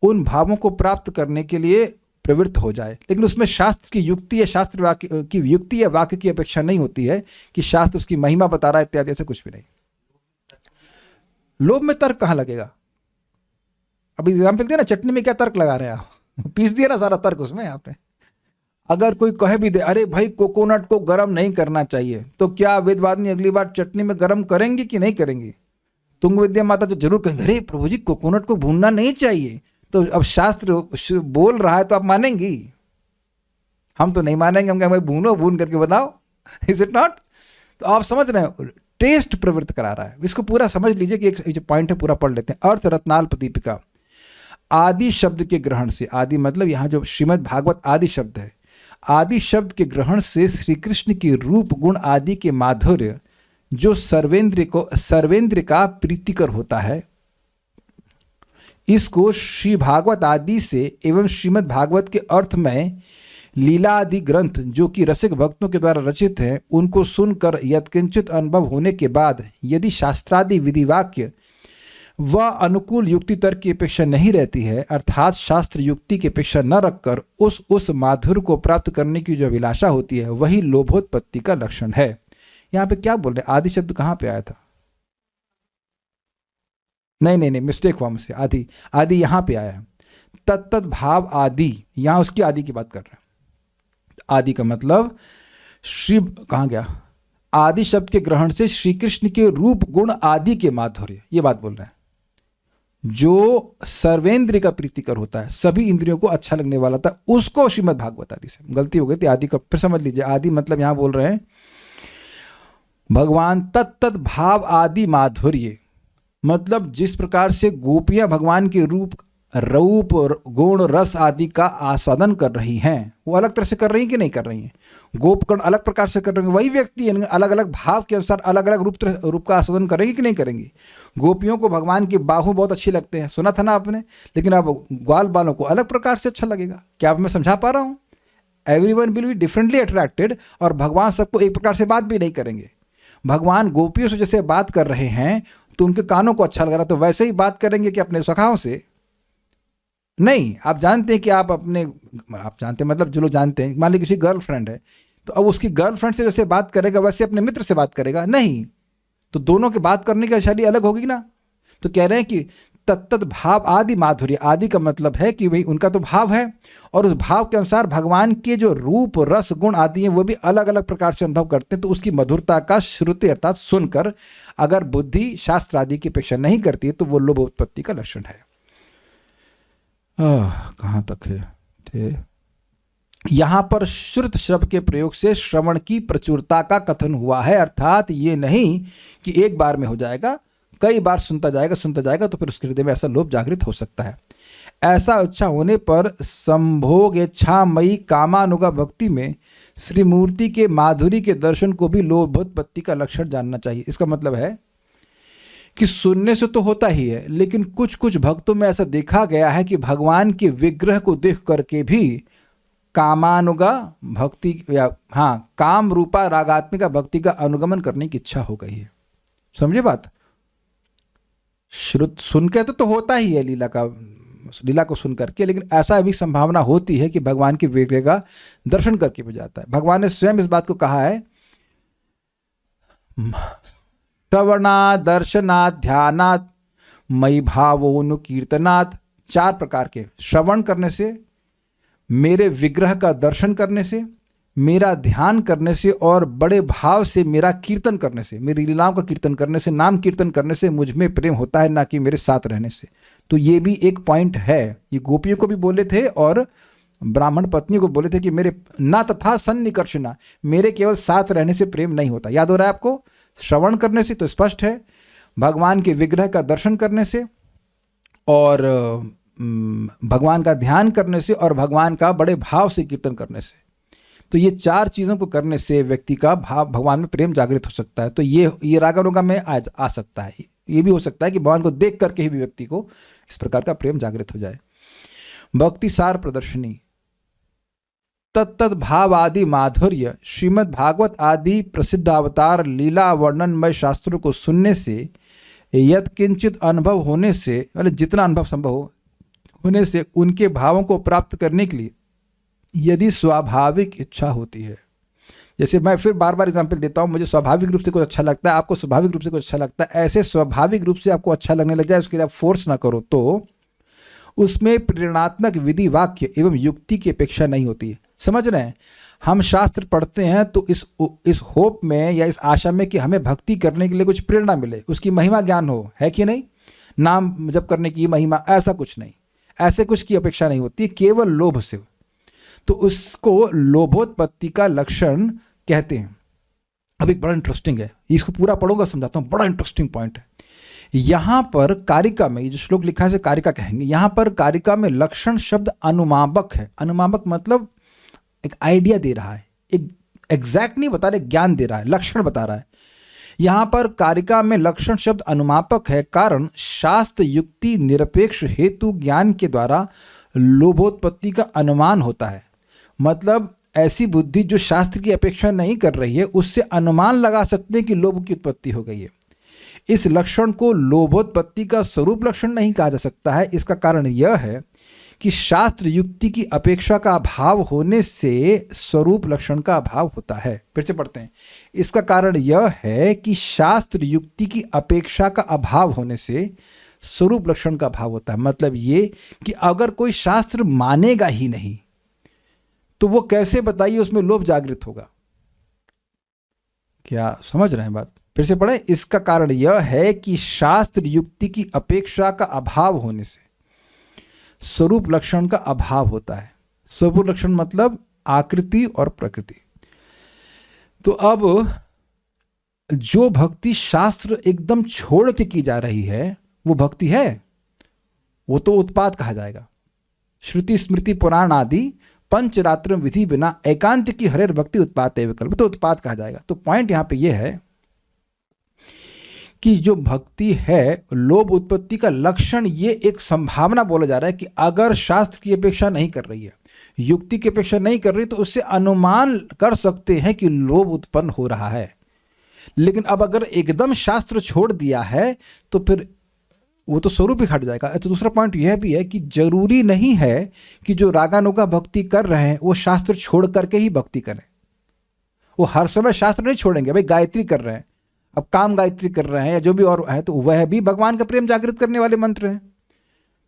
उन भावों को प्राप्त करने के लिए प्रवृत्त हो जाए, लेकिन उसमें शास्त्र की युक्ति या शास्त्र वाक्य की युक्ति या वाक्य की अपेक्षा नहीं होती है कि शास्त्र उसकी महिमा बता रहा है इत्यादि, ऐसा कुछ भी नहीं। लोभ में तर्क कहाँ लगेगा? अब एग्जाम्पल दिया ना, चटनी में क्या तर्क लगा रहे हैं आप? पीस दिया ना सारा तर्क उसमें आपने। अगर कोई कहे भी दे अरे भाई कोकोनट को गर्म नहीं करना चाहिए, तो क्या वेदवादिनी अगली बार चटनी में गर्म करेंगे कि नहीं करेंगे? तुंग विद्या माता तो जरूर कहेंगे, अरे प्रभु जी कोकोनट को भूनना नहीं चाहिए। तो अब शास्त्र बोल रहा है तो आप मानेंगी, हम तो नहीं मानेंगे। हम कहेंगे भूनो, भून करके बताओ, इज इट नॉट? तो आप समझ रहे हैं, टेस्ट प्रवृत्त करा रहा है। इसको पूरा समझ लीजिए कि एक जो पॉइंट है पूरा पढ़ लेते हैं। अर्थ रत्नाल्प दीपिका, आदि शब्द के ग्रहण से, आदि मतलब यहाँ जो श्रीमद् भागवत आदि शब्द है, आदि शब्द के ग्रहण से श्री कृष्ण के रूप गुण आदि के माधुर्य जो सर्वेंद्र का प्रीतिकर होता है, इसको श्री भागवत आदि से एवं श्रीमद् भागवत के अर्थ में लीला आदि ग्रंथ जो कि रसिक भक्तों के द्वारा रचित हैं, उनको सुनकर यत्किंचित अनुभव होने के बाद यदि शास्त्रादि विधिवाक्य व अनुकूल युक्ति तर्क की अपेक्षा नहीं रहती है, अर्थात शास्त्र युक्ति की अपेक्षा न रखकर उस माधुर्य को प्राप्त करने की जो अभिलाषा होती है, वही लोभोत्पत्ति का लक्षण है। यहाँ पे क्या बोल रहे हैं? आदि शब्द कहाँ पे आया था? नहीं, मिस्टेक हुआ मुझसे। आदि यहाँ पे आया है। तत्त भाव आदि, यहाँ उसकी आदि की बात कर रहे हैं। आदि का मतलब श्री, कहाँ गया? आदि शब्द के ग्रहण से श्री कृष्ण के रूप गुण आदि के माधुर्य, ये बात बोल रहे हैं, जो सर्वेंद्र का प्रीतिकर होता है, सभी इंद्रियों को अच्छा लगने वाला था, उसको श्रीमद् भागवत आदि से। गलती हो गई थी, आदि का फिर समझ लीजिए। आदि मतलब यहां बोल रहे हैं भगवान तत्त भाव आदि माधुर्य, मतलब जिस प्रकार से गोपियां भगवान के रूप गुण रस आदि का आस्वादन कर रही हैं, वो अलग तरह से कर रही हैं कि नहीं कर रही हैं? गोपगण अलग प्रकार से कर रहे हैं, वही व्यक्ति अलग अलग भाव के अनुसार अलग अलग रूप का आस्वादन करेंगे कि नहीं करेंगे? गोपियों को भगवान के बाहु बहुत अच्छी लगते हैं, सुना था ना आपने, लेकिन अब ग्वाल बालों को अलग प्रकार से अच्छा लगेगा। क्या आप मैं समझा पा रहा हूँ? Everyone will be differently attracted, और भगवान सबको एक प्रकार से बात भी नहीं करेंगे। भगवान गोपियों से जैसे बात कर रहे हैं तो उनके कानों को अच्छा लग रहा है, तो वैसे ही बात करेंगे कि अपने सखाओं से नहीं। आप जानते हैं कि आप जानते हैं मतलब जो लोग जानते हैं, मान लीजिए किसी गर्लफ्रेंड है, तो अब उसकी गर्लफ्रेंड से जैसे बात करेगा वैसे अपने मित्र से बात करेगा नहीं, तो दोनों के बात करने की शैली अलग होगी ना। तो कह रहे हैं कि तत्त भाव आदि माधुर्य, आदि का मतलब है कि भाई उनका तो भाव है, और उस भाव के अनुसार भगवान के जो रूप रस गुण आदि हैं वो भी अलग अलग प्रकार से अनुभव करते हैं। तो उसकी मधुरता का श्रुति अर्थात सुनकर अगर बुद्धि शास्त्र आदि की अपेक्षा नहीं करती है तो वो लोभोत्पत्ति का लक्षण है। कहाँ तक है थे? यहां पर श्रुत शब्द के प्रयोग से श्रवण की प्रचुरता का कथन हुआ है, अर्थात ये नहीं कि एक बार में हो जाएगा, कई बार सुनता जाएगा तो फिर उसके हृदय में ऐसा लोभ जागृत हो सकता है। ऐसा इच्छा होने पर संभोग इच्छामयी कामानुगा भक्ति में श्री मूर्ति के माधुरी के दर्शन को भी लोभोत्पत्ति का लक्षण जानना चाहिए। इसका मतलब है कि सुनने से तो होता ही है, लेकिन कुछ कुछ भक्तों में ऐसा देखा गया है कि भगवान के विग्रह को देख करके भी कामानुगा भक्ति या काम रूपा रागात्मिका भक्ति का अनुगमन करने की इच्छा हो गई है। समझे बात? श्रुत सुन के तो होता ही है लीला को सुन करके, लेकिन ऐसा भी संभावना होती है कि भगवान के विग्रह का दर्शन करके भी जाता है। भगवान ने स्वयं इस बात को कहा है, श्रवणात् दर्शनात् ध्यानात् मयि भावोनुकीर्तनात्, 4 प्रकार के, श्रवण करने से, मेरे विग्रह का दर्शन करने से, मेरा ध्यान करने से, और बड़े भाव से मेरा कीर्तन करने से, मेरी लीलाओं का कीर्तन करने से, नाम कीर्तन करने से मुझ में प्रेम होता है, ना कि मेरे साथ रहने से। तो ये भी एक पॉइंट है। ये गोपियों को भी बोले थे और ब्राह्मण पत्नी को बोले थे कि मेरे ना तथा सन्निकर्षणा, मेरे केवल साथ रहने से प्रेम नहीं होता। याद हो रहा है आपको? श्रवण करने से तो स्पष्ट है, भगवान के विग्रह का दर्शन करने से, और भगवान का ध्यान करने से, और भगवान का बड़े भाव से कीर्तन करने से। तो ये 4 चीज़ों को करने से व्यक्ति का भाव भगवान में प्रेम जागृत हो सकता है। तो ये रागानुगा में आ सकता है। ये भी हो सकता है कि भगवान को देख करके ही भी व्यक्ति को इस प्रकार का प्रेम जागृत हो जाए। भक्ति सार प्रदर्शनी, तत्त भाव आदि माधुर्य श्रीमद् भागवत आदि प्रसिद्ध अवतार लीला वर्णनमय शास्त्रों को सुनने से, यत्किंचित अनुभव होने से, मतलब जितना अनुभव संभव होने से उनके भावों को प्राप्त करने के लिए यदि स्वाभाविक इच्छा होती है। जैसे मैं फिर बार बार एग्जाम्पल देता हूँ, मुझे स्वाभाविक रूप से कुछ अच्छा लगता है, आपको स्वाभाविक रूप से कुछ अच्छा लगता है, ऐसे स्वाभाविक रूप से आपको अच्छा लगने लग जाए, उसके लिए आप फोर्स ना करो, तो उसमें प्रेरणात्मक विधि वाक्य एवं युक्ति की अपेक्षा नहीं होती है। समझ रहे हैं? हम शास्त्र पढ़ते हैं तो इस होप में या इस आशा में कि हमें भक्ति करने के लिए कुछ प्रेरणा मिले, उसकी महिमा ज्ञान हो, है कि नहीं? नाम जप करने की महिमा, ऐसा कुछ नहीं, ऐसे कुछ की अपेक्षा नहीं होती, केवल लोभ से। तो उसको लोभोत्पत्ति का लक्षण कहते हैं। अब एक बड़ा इंटरेस्टिंग है, इसको पूरा पढ़ूंगा, समझाता हूँ, बड़ा इंटरेस्टिंग पॉइंट है। यहाँ पर कारिका में, ये जो श्लोक लिखा है इसे कारिका कहेंगे, यहाँ पर कारिका में लक्षण शब्द अनुमापक है। अनुमापक मतलब एक आइडिया दे रहा है, एक एग्जैक्ट नहीं बता रहे, ज्ञान दे रहा है, लक्षण बता रहा है। यहाँ पर कारिका में लक्षण शब्द अनुमापक है, कारण शास्त्र युक्ति निरपेक्ष हेतु ज्ञान के द्वारा लोभोत्पत्ति का अनुमान होता है। मतलब ऐसी बुद्धि जो शास्त्र की अपेक्षा नहीं कर रही है, उससे अनुमान लगा सकते हैं कि लोभ की उत्पत्ति हो गई है। इस लक्षण को लोभोत्पत्ति का स्वरूप लक्षण नहीं कहा जा सकता है। इसका कारण यह है कि शास्त्र युक्ति की अपेक्षा का अभाव होने से स्वरूप लक्षण का अभाव होता है। फिर से पढ़ते हैं। इसका कारण यह है कि शास्त्र युक्ति की अपेक्षा का अभाव होने से स्वरूप लक्षण का अभाव होता है। मतलब ये कि अगर कोई शास्त्र मानेगा ही नहीं तो वो कैसे बताइए उसमें लोभ जागृत होगा? क्या समझ रहे हैं बात? फिर से पढ़ें। इसका कारण यह है कि शास्त्र युक्ति की अपेक्षा का अभाव होने से स्वरूप लक्षण का अभाव होता है। स्वरूप लक्षण मतलब आकृति और प्रकृति। तो अब जो भक्ति शास्त्र एकदम छोड़ के की जा रही है वो भक्ति है? वो तो उत्पाद कहा जाएगा। श्रुति स्मृति पुराण आदि पंचरात्र विधि बिना एकांत की हरेर भक्ति उत्पाद विकल्प, तो उत्पाद कहा जाएगा। तो पॉइंट यहां पे यह है कि जो भक्ति है लोभ उत्पत्ति का लक्षण, ये एक संभावना बोला जा रहा है कि अगर शास्त्र की अपेक्षा नहीं कर रही है, युक्ति की अपेक्षा नहीं कर रही, तो उससे अनुमान कर सकते हैं कि लोभ उत्पन्न हो रहा है। लेकिन अब अगर एकदम शास्त्र छोड़ दिया है तो फिर वो तो स्वरूप ही हट जाएगा। तो दूसरा पॉइंट यह भी है कि जरूरी नहीं है कि जो रागानुगा भक्ति कर रहे हैं वो शास्त्र छोड़ करके ही भक्ति करें। वो हर समय शास्त्र नहीं छोड़ेंगे। भाई गायत्री कर रहे हैं, अब काम गायत्री कर रहे हैं या जो भी और है, तो वह भी भगवान का प्रेम जागृत करने वाले मंत्र हैं।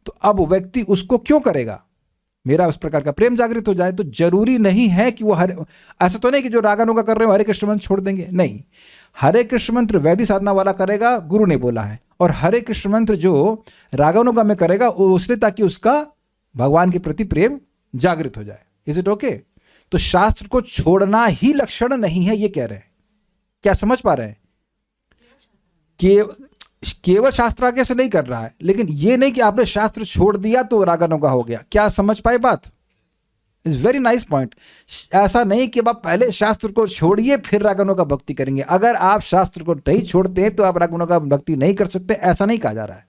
तो अब व्यक्ति उसको क्यों करेगा? मेरा उस प्रकार का प्रेम जागृत हो जाए। तो जरूरी नहीं है कि वो ऐसा तो नहीं कि जो रागानुगा कर रहे हो हरे कृष्ण मंत्र छोड़ देंगे, नहीं। हरे कृष्ण मंत्र वैदिक साधना वाला करेगा, गुरु ने बोला है, और हरे कृष्ण मंत्र जो रागानुगा में करेगा वो उसने, ताकि उसका भगवान के प्रति प्रेम जागृत हो जाए। Is it okay? तो शास्त्र को छोड़ना ही लक्षण नहीं है, ये कह रहे हैं। क्या समझ पा रहे हैं? केवल शास्त्र आगे से नहीं कर रहा है, लेकिन ये नहीं कि आपने शास्त्र छोड़ दिया तो रागानुगा हो गया। क्या समझ पाए बात? Is very nice point. ऐसा नहीं कि आप पहले शास्त्र को छोड़िए फिर रागानुगा भक्ति करेंगे। अगर आप शास्त्र को नहीं छोड़ते हैं तो आप रागानुगा भक्ति नहीं कर सकते, ऐसा नहीं कहा जा रहा है।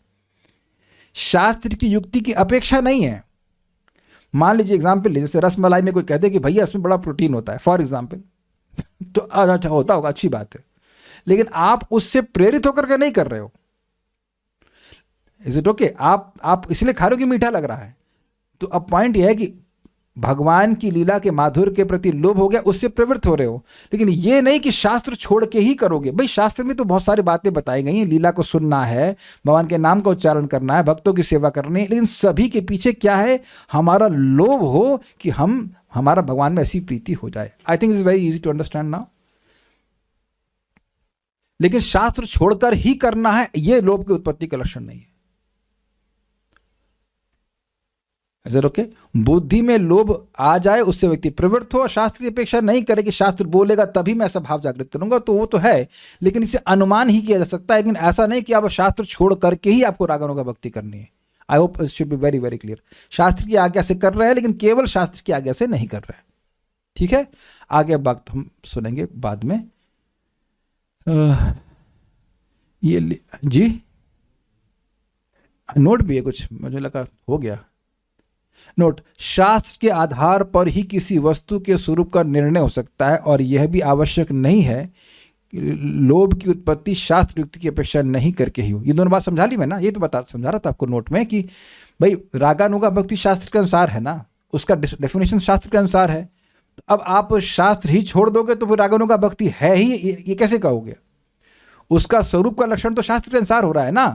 शास्त्र की युक्ति की अपेक्षा नहीं है। मान लीजिए एग्जाम्पल लीजिए, जैसे रसमलाई में कोई कहते हैं कि भैया इसमें बड़ा प्रोटीन होता है, फॉर एग्जाम्पल, तो अच्छा होता होगा, अच्छी बात है, लेकिन आप उससे प्रेरित होकर के नहीं कर रहे हो। Is it okay? आप इसलिए खा रहे हो कि मीठा लग रहा है। तो अब पॉइंट यह है कि भगवान की लीला के माधुर्य के प्रति लोभ हो गया, उससे प्रवृत्त हो रहे हो, लेकिन ये नहीं कि शास्त्र छोड़ के ही करोगे। भाई शास्त्र में तो बहुत सारी बातें बताई गई हैं, लीला को सुनना है, भगवान के नाम का उच्चारण करना है, भक्तों की सेवा करनी है, लेकिन सभी के पीछे क्या है? हमारा लोभ हो कि हमारा भगवान में ऐसी प्रीति हो जाए। I think it's very easy to understand now. लेकिन शास्त्र छोड़कर ही करना है, यह लोभ की उत्पत्ति का लक्षण नहीं है। ओके? बुद्धि में लोभ आ जाए, उससे व्यक्ति प्रवृत्त हो, शास्त्र की अपेक्षा नहीं करे कि शास्त्र बोलेगा तभी मैं ऐसा भाव जागृत करूंगा, तो वो तो है, लेकिन इसे अनुमान ही किया जा सकता है। लेकिन ऐसा नहीं कि आप शास्त्र छोड़ करके ही आपको रागानुगा भक्ति करनी है। I hope it should be very very clear. शास्त्र की आज्ञा से कर रहे हैं, लेकिन केवल शास्त्र की आज्ञा से नहीं कर रहे हैं। ठीक है? आगे वक्त हम सुनेंगे बाद में। ये जी नोट भी है कुछ, मुझे लगा हो गया नोट। शास्त्र के आधार पर ही किसी वस्तु के स्वरूप का निर्णय हो सकता है, और यह भी आवश्यक नहीं है कि लोभ की उत्पत्ति शास्त्र युक्ति की अपेक्षा नहीं करके ही हो। ये दोनों बात समझा ली मैं ना, ये तो समझा रहा था आपको नोट में कि भाई रागानुगा भक्ति शास्त्र के अनुसार है ना, उसका डेफिनेशन शास्त्र के अनुसार है। अब आप शास्त्र ही छोड़ दोगे तो फिर रागानुगा भक्ति है ही, ये कैसे कहोगे? उसका स्वरूप का लक्षण तो शास्त्र के अनुसार हो रहा है ना।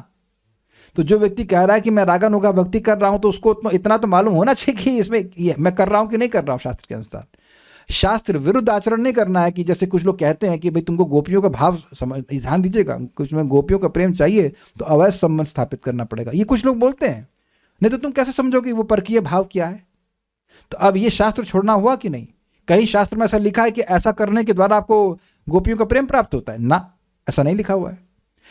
तो जो व्यक्ति कह रहा है कि मैं रागानुगा भक्ति कर रहा हूं, तो उसको इतना तो मालूम होना चाहिए कि इसमें मैं कर रहा हूं कि नहीं कर रहा हूं शास्त्र के अनुसार। शास्त्र विरुद्ध आचरण नहीं करना है कि जैसे कुछ लोग कहते हैं कि भाई तुमको गोपियों का भाव समझ, ध्यान दीजिएगा, कुछ में गोपियों का प्रेम चाहिए तो अवैध संबंध स्थापित करना पड़ेगा, ये कुछ लोग बोलते हैं। नहीं तो तुम कैसे समझोगे वो परकीय भाव क्या है? तो अब ये शास्त्र छोड़ना हुआ कि नहीं? कहीं शास्त्र में ऐसा लिखा है कि ऐसा करने के द्वारा आपको गोपियों का प्रेम प्राप्त होता है? ना, ऐसा नहीं लिखा हुआ है।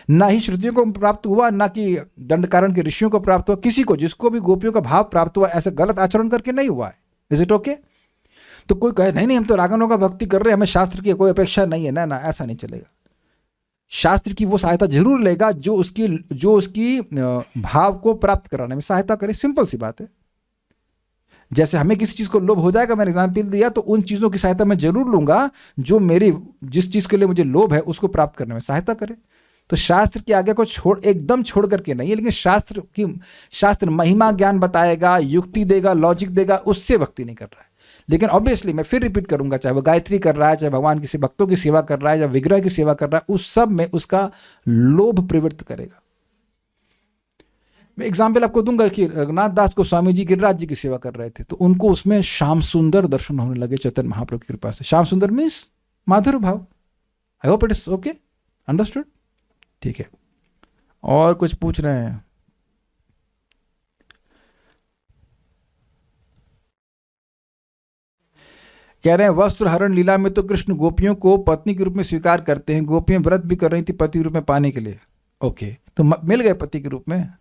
ना ही श्रुतियों को प्राप्त हुआ, ना कि दंडकारण्य के ऋषियों को प्राप्त हुआ। किसी को, जिसको भी गोपियों का भाव प्राप्त हुआ, ऐसा गलत आचरण करके नहीं हुआ है। Is it okay? तो कोई कहे नहीं नहीं हम तो रागानों का भक्ति कर रहे हैं, हमें शास्त्र की कोई अपेक्षा नहीं है, ना ना, ऐसा नहीं चलेगा। शास्त्र की वो सहायता जरूर लेगा जो उसकी भाव को प्राप्त कराने में सहायता करे। सिंपल सी बात है। जैसे हमें किसी चीज को लोभ हो जाएगा, मैंने एग्जाम्पल दिया, तो उन चीजों की सहायता मैं जरूर लूंगा जो मेरी जिस चीज के लिए मुझे लोभ है उसको प्राप्त करने में सहायता करे। तो शास्त्र के आगे को एकदम छोड़ करके नहीं है, लेकिन शास्त्र महिमा ज्ञान बताएगा, युक्ति देगा, लॉजिक देगा, उससे भक्ति नहीं कर रहा है। लेकिन ऑब्वियसली मैं फिर रिपीट करूंगा, चाहे वो गायत्री कर रहा है, चाहे भगवान किसी भक्तों की सेवा कर रहा है, या विग्रह की सेवा कर रहा है, उस सब में उसका लोभ प्रवृत्त करेगा। मैं एग्जाम्पल आपको दूंगा कि रघुनाथ दास गोस्वामी जी गिरिराज जी की सेवा कर रहे थे, तो उनको उसमें श्याम सुंदर दर्शन होने लगे चैतन्य महाप्रभु की कृपा से। श्याम सुंदर मीन्स माधुर्य भाव। I hope it is okay, understood? ठीक है, और कुछ पूछ रहे हैं? कह रहे हैं वस्त्र हरण लीला में तो कृष्ण गोपियों को पत्नी के रूप में स्वीकार करते हैं, गोपियां व्रत भी कर रही थी पति के रूप में पाने के लिए। ओके, तो मिल गए पति के रूप में।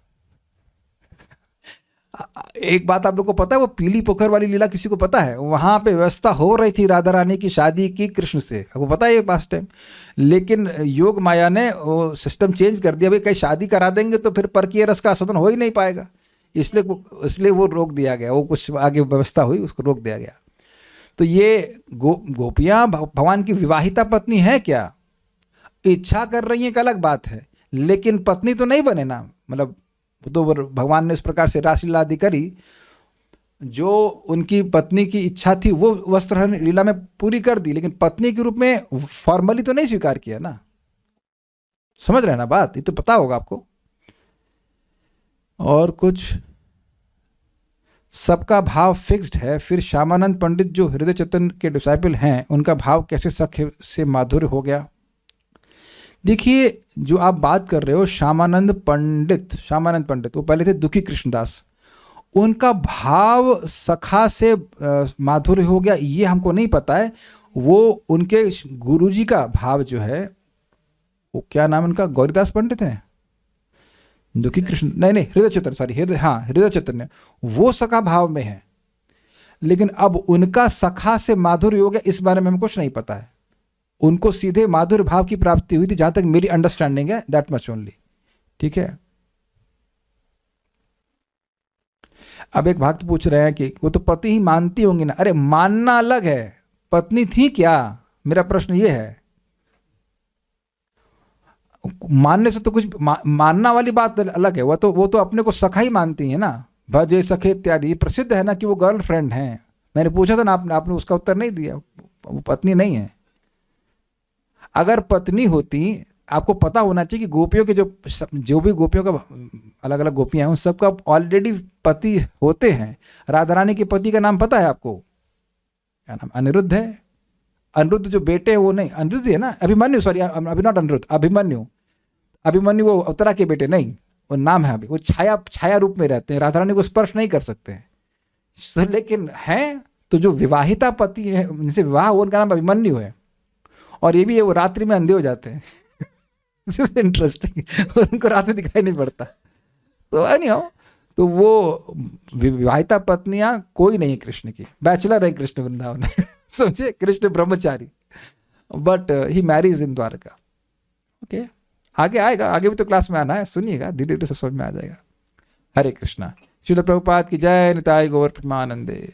एक बात आप लोग को पता है, वो पीली पोखर वाली लीला किसी को पता है? वहां पे व्यवस्था हो रही थी राधा रानी की शादी की कृष्ण से, आपको पता है ये पास्ट टाइम। लेकिन योग माया ने वो सिस्टम चेंज कर दिया, भाई कहीं शादी करा देंगे तो फिर परकीय रस का आस्वादन हो ही नहीं पाएगा, इसलिए वो रोक दिया गया। वो कुछ आगे व्यवस्था हुई, उसको रोक दिया गया। तो ये गोपियां भगवान की विवाहिता पत्नी है क्या? इच्छा कर रही है एक अलग बात है, लेकिन पत्नी तो नहीं बने ना। मतलब तो भगवान ने इस प्रकार से रासलीला आदि करी, जो उनकी पत्नी की इच्छा थी वो वस्त्र लीला में पूरी कर दी, लेकिन पत्नी के रूप में फॉर्मली तो नहीं स्वीकार किया ना। समझ रहे हैं ना बात? ये तो पता होगा आपको। और कुछ? सबका भाव फिक्स्ड है, फिर श्यामानंद पंडित जो हृदय चेतन के डिसाइपल हैं, उनका भाव कैसे सख्य से माधुर्य हो गया? देखिए, जो आप बात कर रहे हो श्यामानंद पंडित वो पहले थे दुखी कृष्णदास, उनका भाव सखा से माधुर्य हो गया ये हमको नहीं पता है। वो उनके गुरुजी का भाव जो है, वो क्या नाम उनका, गौरीदास पंडित हैं? दुखी कृष्ण नहीं, हृदय चेतन, सॉरी, हृदय चैतन्य, वो सखा भाव में है। लेकिन अब उनका सखा से माधुर्य हो गया इस बारे में हमें कुछ नहीं पता है। उनको सीधे माधुर्य भाव की प्राप्ति हुई थी, जहां तक मेरी अंडरस्टैंडिंग है, दैट मच ओनली। ठीक है। अब एक भक्त पूछ रहे हैं कि वो तो पति ही मानती होंगी ना। अरे मानना अलग है, पत्नी थी क्या, मेरा प्रश्न ये है। मानने से तो कुछ मानना वाली बात अलग है। वो तो अपने को सखा ही मानती है ना, भजे सखे इत्यादि प्रसिद्ध है ना कि वो गर्लफ्रेंड हैं। मैंने पूछा था ना, आपने उसका उत्तर नहीं दिया। वो पत्नी नहीं है। अगर पत्नी होती, आपको पता होना चाहिए कि गोपियों के जो भी गोपियों का अलग अलग गोपियां हैं, उन सबका ऑलरेडी पति होते हैं। राधा रानी के पति का नाम पता है आपको? क्या नाम? अनिरुद्ध है। अनिरुद्ध जो बेटे हैं वो नहीं, अनिरुद्ध है ना, अभिमन्यु, सॉरी अभी नॉट अनिरुद्ध, अभिमन्यु वो उत्तरा के बेटे नहीं, वो नाम है। अभी वो छाया रूप में रहते हैं, राधा रानी को स्पर्श नहीं कर सकते हैं। लेकिन है तो जो विवाहिता पति है, उनसे विवाह हुआ, उनका नाम अभिमन्यु है। और ये भी है, वो रात्रि में अंधे हो जाते हैं। इंटरेस्टिंग, उनको रात में दिखाई नहीं पड़ता। तो वो विवाहिता पत्नियां कोई नहीं है कृष्ण की, बैचलर है कृष्ण वृंदावन। समझे, कृष्ण ब्रह्मचारी, but he marries in Dwarka. Okay, आगे आएगा, आगे भी तो क्लास में आना है, सुनिएगा, धीरे धीरे सब समझ में आ जाएगा। हरे कृष्णा। श्रील प्रभुपाद की जय। निताय गौर प्रेमानंदे।